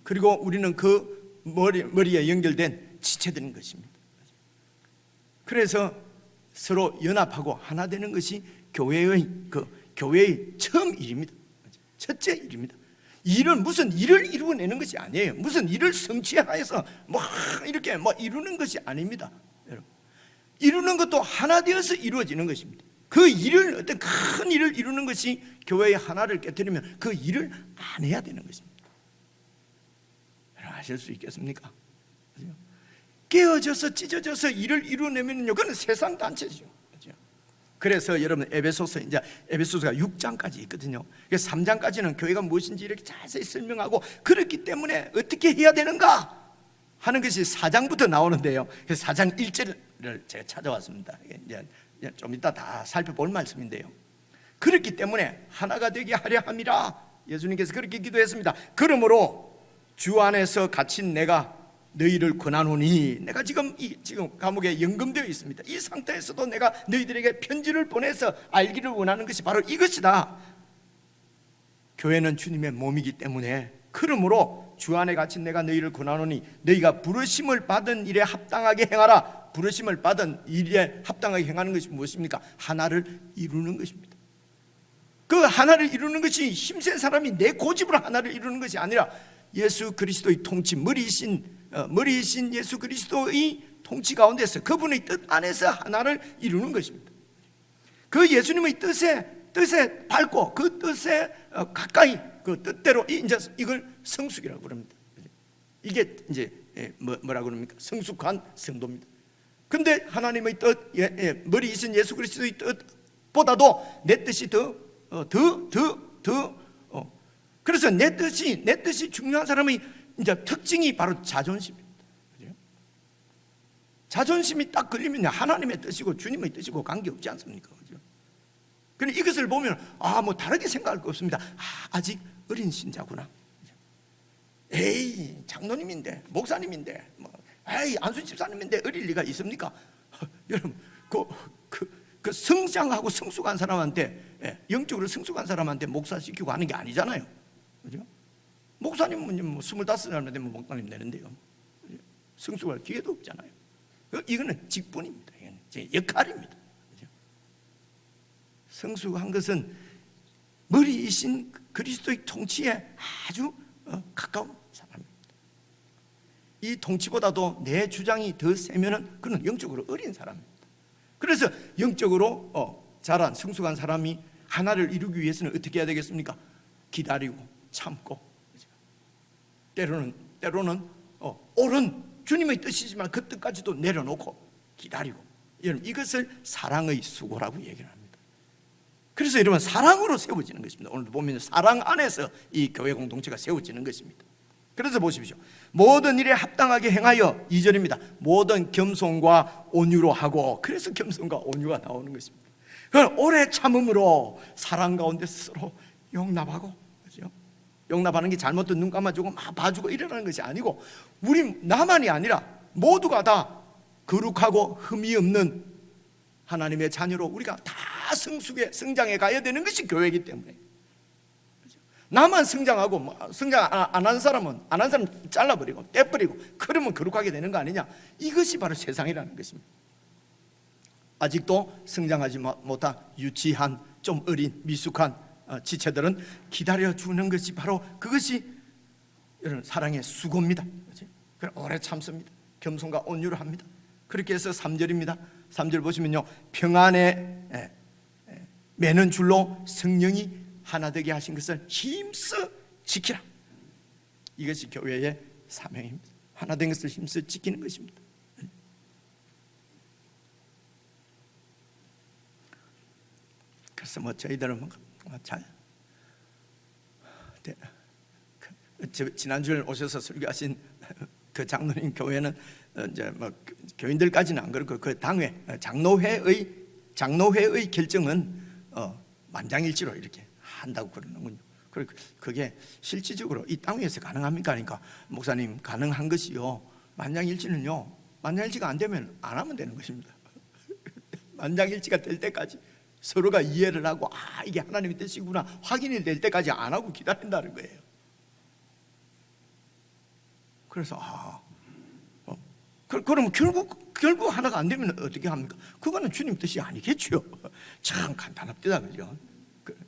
그리고 우리는 그 머리에 연결된 지체들인 것입니다. 그래서 서로 연합하고 하나 되는 것이 교회의 처음 일입니다. 첫째 일입니다. 무슨 일을 이루어내는 것이 아니에요. 무슨 일을 성취하여서 이렇게 이루는 것이 아닙니다. 여러분, 이루는 것도 하나 되어서 이루어지는 것입니다. 그 일을, 어떤 큰 일을 이루는 것이 교회의 하나를 깨뜨리면 그 일을 안 해야 되는 것입니다. 아실 수 있겠습니까? 깨어져서 찢어져서 일을 이루어내면요, 그건 세상 단체죠. 그래서 여러분, 에베소서가 6장까지 있거든요. 3장까지는 교회가 무엇인지 이렇게 자세히 설명하고, 그렇기 때문에 어떻게 해야 되는가 하는 것이 4장부터 나오는데요. 그래서 4장 1절을 제가 찾아왔습니다. 이제 좀 이따 다 살펴볼 말씀인데요. 그렇기 때문에 하나가 되게 하려 함이라, 예수님께서 그렇게 기도했습니다. 그러므로 주 안에서 갇힌 내가 너희를 권하노니, 내가 지금 감옥에 연금되어 있습니다. 이 상태에서도 내가 너희들에게 편지를 보내서 알기를 원하는 것이 바로 이것이다. 교회는 주님의 몸이기 때문에, 그러므로 주 안에 갇힌 내가 너희를 권하노니 너희가 부르심을 받은 일에 합당하게 행하라. 부르심을 받은 일에 합당하게 행하는 것이 무엇입니까? 하나를 이루는 것입니다. 그 하나를 이루는 것이 힘센 사람이 내 고집으로 하나를 이루는 것이 아니라 예수 그리스도의 통치, 머리이신 예수 그리스도의 통치 가운데서 그분의 뜻 안에서 하나를 이루는 것입니다. 그 예수님의 뜻에 밟고 그 뜻에 가까이, 그 뜻대로 이걸 성숙이라고 부릅니다. 이게 이제 뭐라고 그럽니까? 성숙한 성도입니다. 근데 하나님의 뜻, 머리이신 예수 그리스도의 뜻보다도 내 뜻이 그래서 내 뜻이 중요한 사람의 이제 특징이 바로 자존심입니다. 그죠? 자존심이 딱 걸리면 하나님의 뜻이고 주님의 뜻이고 관계없지 않습니까? 그죠? 그런데 이것을 보면 뭐 다르게 생각할 거 없습니다. 아직 어린 신자구나. 에이, 장로님인데, 목사님인데, 안수 집사님인데 어릴 리가 있습니까? 여러분, 그 성장하고 성숙한 사람한테, 영적으로 성숙한 사람한테 목사 시키고 하는 게 아니잖아요. 그죠? 목사님은 25살 되면 목사님 되는데요. 성숙할 기회도 없잖아요. 이거는 직분입니다. 이건 제 역할입니다. 그죠? 성숙한 것은 머리이신 그리스도의 통치에 아주 가까운 사람입니다. 이 통치보다도 내 주장이 더 세면은 그는 영적으로 어린 사람입니다. 그래서 영적으로 자란 성숙한 사람이 하나를 이루기 위해서는 어떻게 해야 되겠습니까? 기다리고 참고, 때로는 옳은 주님의 뜻이지만 그 뜻까지도 내려놓고 기다리고, 여러분, 이것을 사랑의 수고라고 얘기를 합니다. 그래서 여러분, 사랑으로 세워지는 것입니다. 오늘도 보면 사랑 안에서 이 교회 공동체가 세워지는 것입니다. 그래서 보십시오. 모든 일에 합당하게 행하여, 2절입니다. 모든 겸손과 온유로 하고, 그래서 겸손과 온유가 나오는 것입니다. 그걸 오래 참음으로 사랑 가운데 스스로 용납하고, 그렇죠? 용납하는 게 잘못된 눈 감아주고 막 봐주고 이러는 것이 아니고, 나만이 아니라 모두가 다 거룩하고 흠이 없는 하나님의 자녀로 우리가 다 성장해 가야 되는 것이 교회이기 때문에, 나만 성장하고 성장 안 한 사람은 안 한 사람 잘라버리고 떼버리고 그러면 거룩하게 되는 거 아니냐. 이것이 바로 세상이라는 것입니다. 아직도 성장하지 못한 유치한 좀 어린 미숙한 지체들은 기다려주는 것이 바로 그것이 여러분 사랑의 수고입니다. 오래 참습니다. 겸손과 온유를 합니다. 그렇게 해서 3절입니다. 3절 보시면요, 평안에 매는 줄로 성령이 하나 되게 하신 것을 힘써 지키라. 이것이 교회의 사명입니다. 하나 된 것을 힘써 지키는 것입니다. 그래서 저희들은 잘 지난주에 오셔서 설교하신 그 장로님 교회는 이제 교인들까지는 안 그렇고 그 당회 장로회의 결정은 만장일치로 이렇게 한다고 그러는군요. 그게 실질적으로 이 땅 위에서 가능합니까? 그러니까 목사님, 가능한 것이요, 만장일치는요, 만장일치가 안 되면 안 하면 되는 것입니다. 만장일치가 될 때까지 서로가 이해를 하고, 이게 하나님의 뜻이구나 확인이 될 때까지 안 하고 기다린다는 거예요. 그래서 그럼 결국 하나가 안 되면 어떻게 합니까? 그거는 주님 뜻이 아니겠죠. 참 간단합니다, 그죠?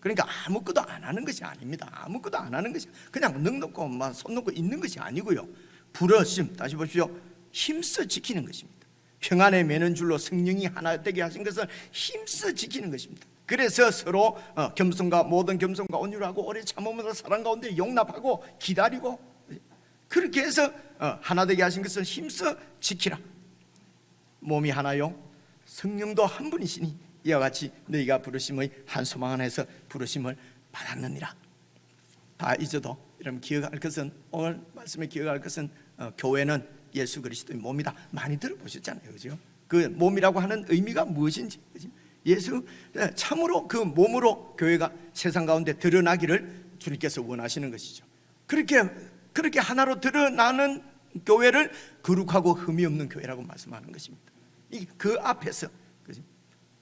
그러니까 아무것도 안 하는 것이 아닙니다. 아무것도 안 하는 것이 그냥 능 놓고 손 놓고 있는 것이 아니고요, 부르심, 다시 보십시오, 힘써 지키는 것입니다. 평안에 매는 줄로 성령이 하나 되게 하신 것을 힘써 지키는 것입니다. 그래서 서로 겸손과 모든 겸손과 온유하고 오래 참으면서 사랑 가운데 용납하고 기다리고, 그렇게 해서 하나 되게 하신 것을 힘써 지키라. 몸이 하나요, 성령도 한 분이시니 이와 같이 너희가 부르심의 한 소망 안에서 부르심을 받았느니라. 다 잊어도 여러분 기억할 것은, 오늘 말씀에 기억할 것은, 교회는 예수 그리스도의 몸이다. 많이 들어보셨잖아요, 그죠? 그 몸이라고 하는 의미가 무엇인지, 그죠? 예수 참으로 그 몸으로 교회가 세상 가운데 드러나기를 주님께서 원하시는 것이죠. 그렇게 하나로 드러나는 교회를 거룩하고 흠이 없는 교회라고 말씀하는 것입니다. 그 앞에서, 그죠?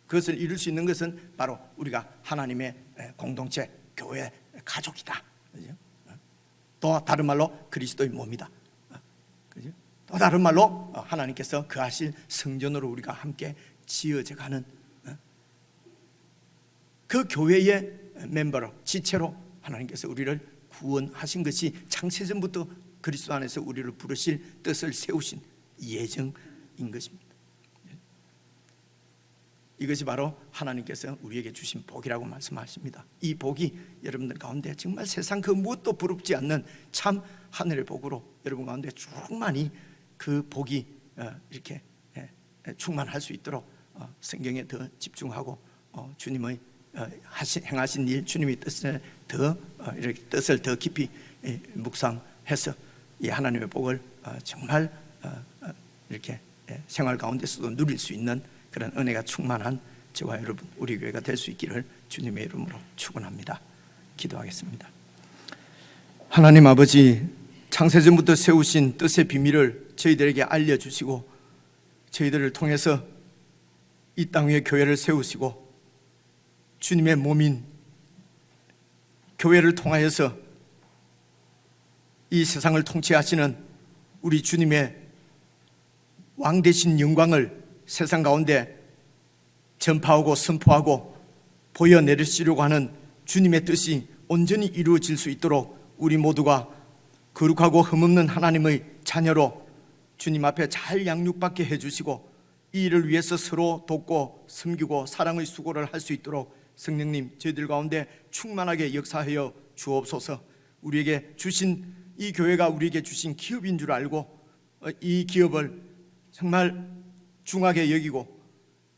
그것을 이룰 수 있는 것은 바로 우리가 하나님의 공동체, 교회 가족이다, 그죠? 또 다른 말로 그리스도의 몸이다, 그죠? 또 다른 말로 하나님께서 거하실 성전으로 우리가 함께 지어져가는 그 교회의 멤버로, 지체로 하나님께서 우리를 구원하신 것이 창세전부터 그리스도 안에서 우리를 부르실 뜻을 세우신 예정인 것입니다. 이것이 바로 하나님께서 우리에게 주신 복이라고 말씀하십니다. 이 복이 여러분들 가운데 정말 세상 그 무엇도 부럽지 않는 참 하늘의 복으로 여러분 가운데 충만히 그 복이 이렇게 충만할 수 있도록 성경에 더 집중하고 주님의 행하신 일, 주님의 뜻을 더 깊이 묵상해서 이 하나님의 복을 정말 이렇게 생활 가운데서도 누릴 수 있는 그런 은혜가 충만한 저와 여러분, 우리 교회가 될 수 있기를 주님의 이름으로 축원합니다. 기도하겠습니다. 하나님 아버지, 창세전부터 세우신 뜻의 비밀을 저희들에게 알려주시고 저희들을 통해서 이 땅 위에 교회를 세우시고 주님의 몸인 교회를 통하여서 이 세상을 통치하시는 우리 주님의 왕 되신 영광을 세상 가운데 전파하고 선포하고 보여내리시려고 하는 주님의 뜻이 온전히 이루어질 수 있도록 우리 모두가 거룩하고 흠없는 하나님의 자녀로 주님 앞에 잘 양육받게 해주시고 이 일을 위해서 서로 돕고 섬기고 사랑의 수고를 할 수 있도록 성령님 저희들 가운데 충만하게 역사하여 주옵소서. 우리에게 주신 이 교회가 우리에게 주신 기업인 줄 알고 이 기업을 정말 중하게 여기고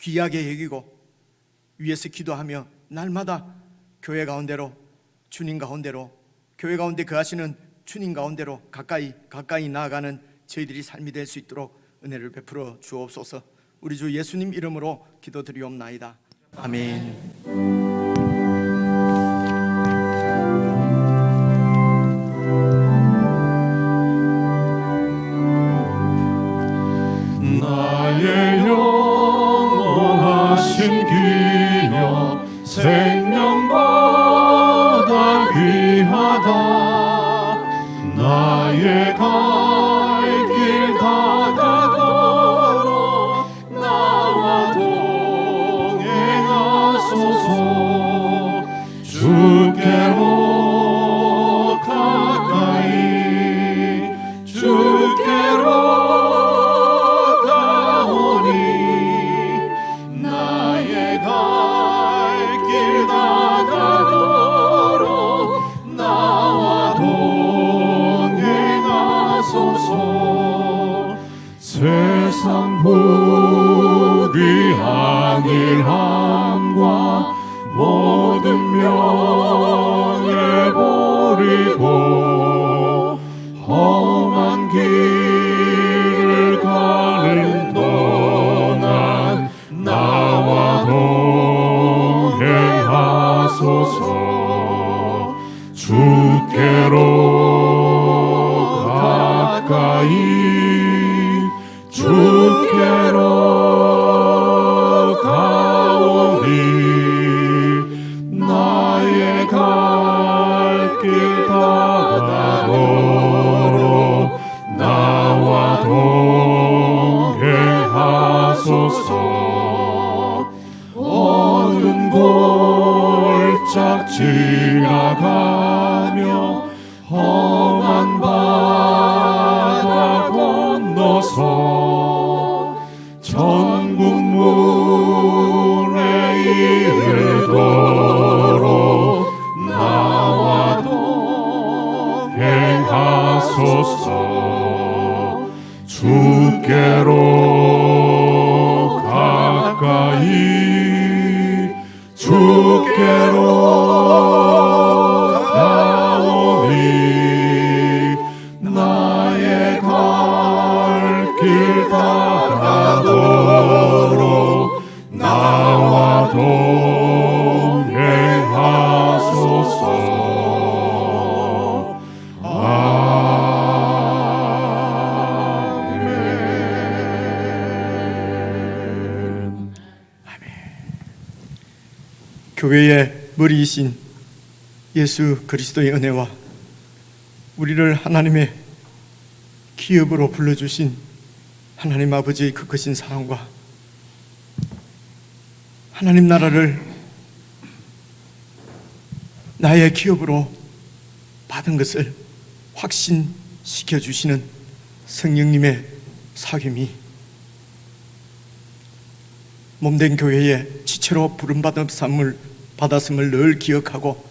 귀하게 여기고 위에서 기도하며 날마다 교회 가운데로, 주님 가운데로, 교회 가운데 거하시는 주님 가운데로 가까이 나아가는 저희들이 삶이 될 수 있도록 은혜를 베풀어 주옵소서. 우리 주 예수님 이름으로 기도드리옵나이다. 아멘. 나의 영원하신 기념 생명보다 귀하다. 나의 갈 길 다가도록 나와 동행하소서. 주께로 가까이 주께로 가오리 모든 명예 버리고 험한 길을 가는 떠난 나와 동행하소서. 주께로 가까이 주께로 가오리. 나의 갈 길 다 걸어 나와 동행하소서. 어두운 골짝 지나가며 험한 바다 건너서 전국 물에 이르도록 나와 동행하소서. 주께로 가까이 주께로 가오리. 나의 갈 길 다 걸어 나와 동행하소서. 아멘. 교회의 머리이신 예수 그리스도의 은혜와 우리를 하나님의 기업으로 불러주신 하나님 아버지의 그 크신 사랑과 하나님 나라를 나의 기업으로 받은 것을 확신시켜 주시는 성령님의 사귐이 몸된 교회의 지체로 부름받았음을 늘 기억하고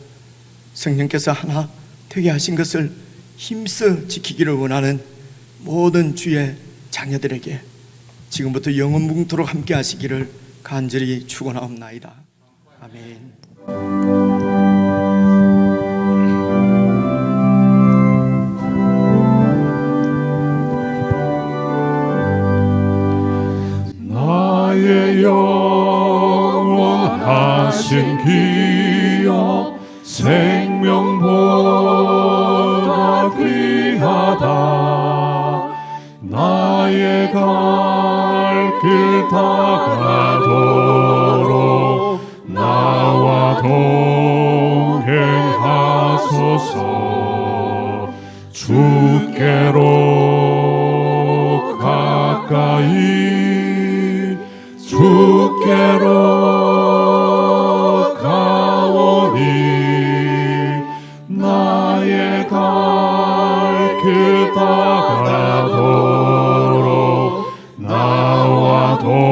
성령께서 하나 되게 하신 것을 힘써 지키기를 원하는 모든 주의 자녀들에게 지금부터 영원뭉토록 함께 하시기를 간절히 축원하옵나이다. 아멘. 나의 영원하신 기업 생명보다 귀하다. 나의 갈 길 다가도록 나와 동행하소서. 주께로 가까이 주께로 가오니. 나의 갈 길 다가도록 나와 동행하소서.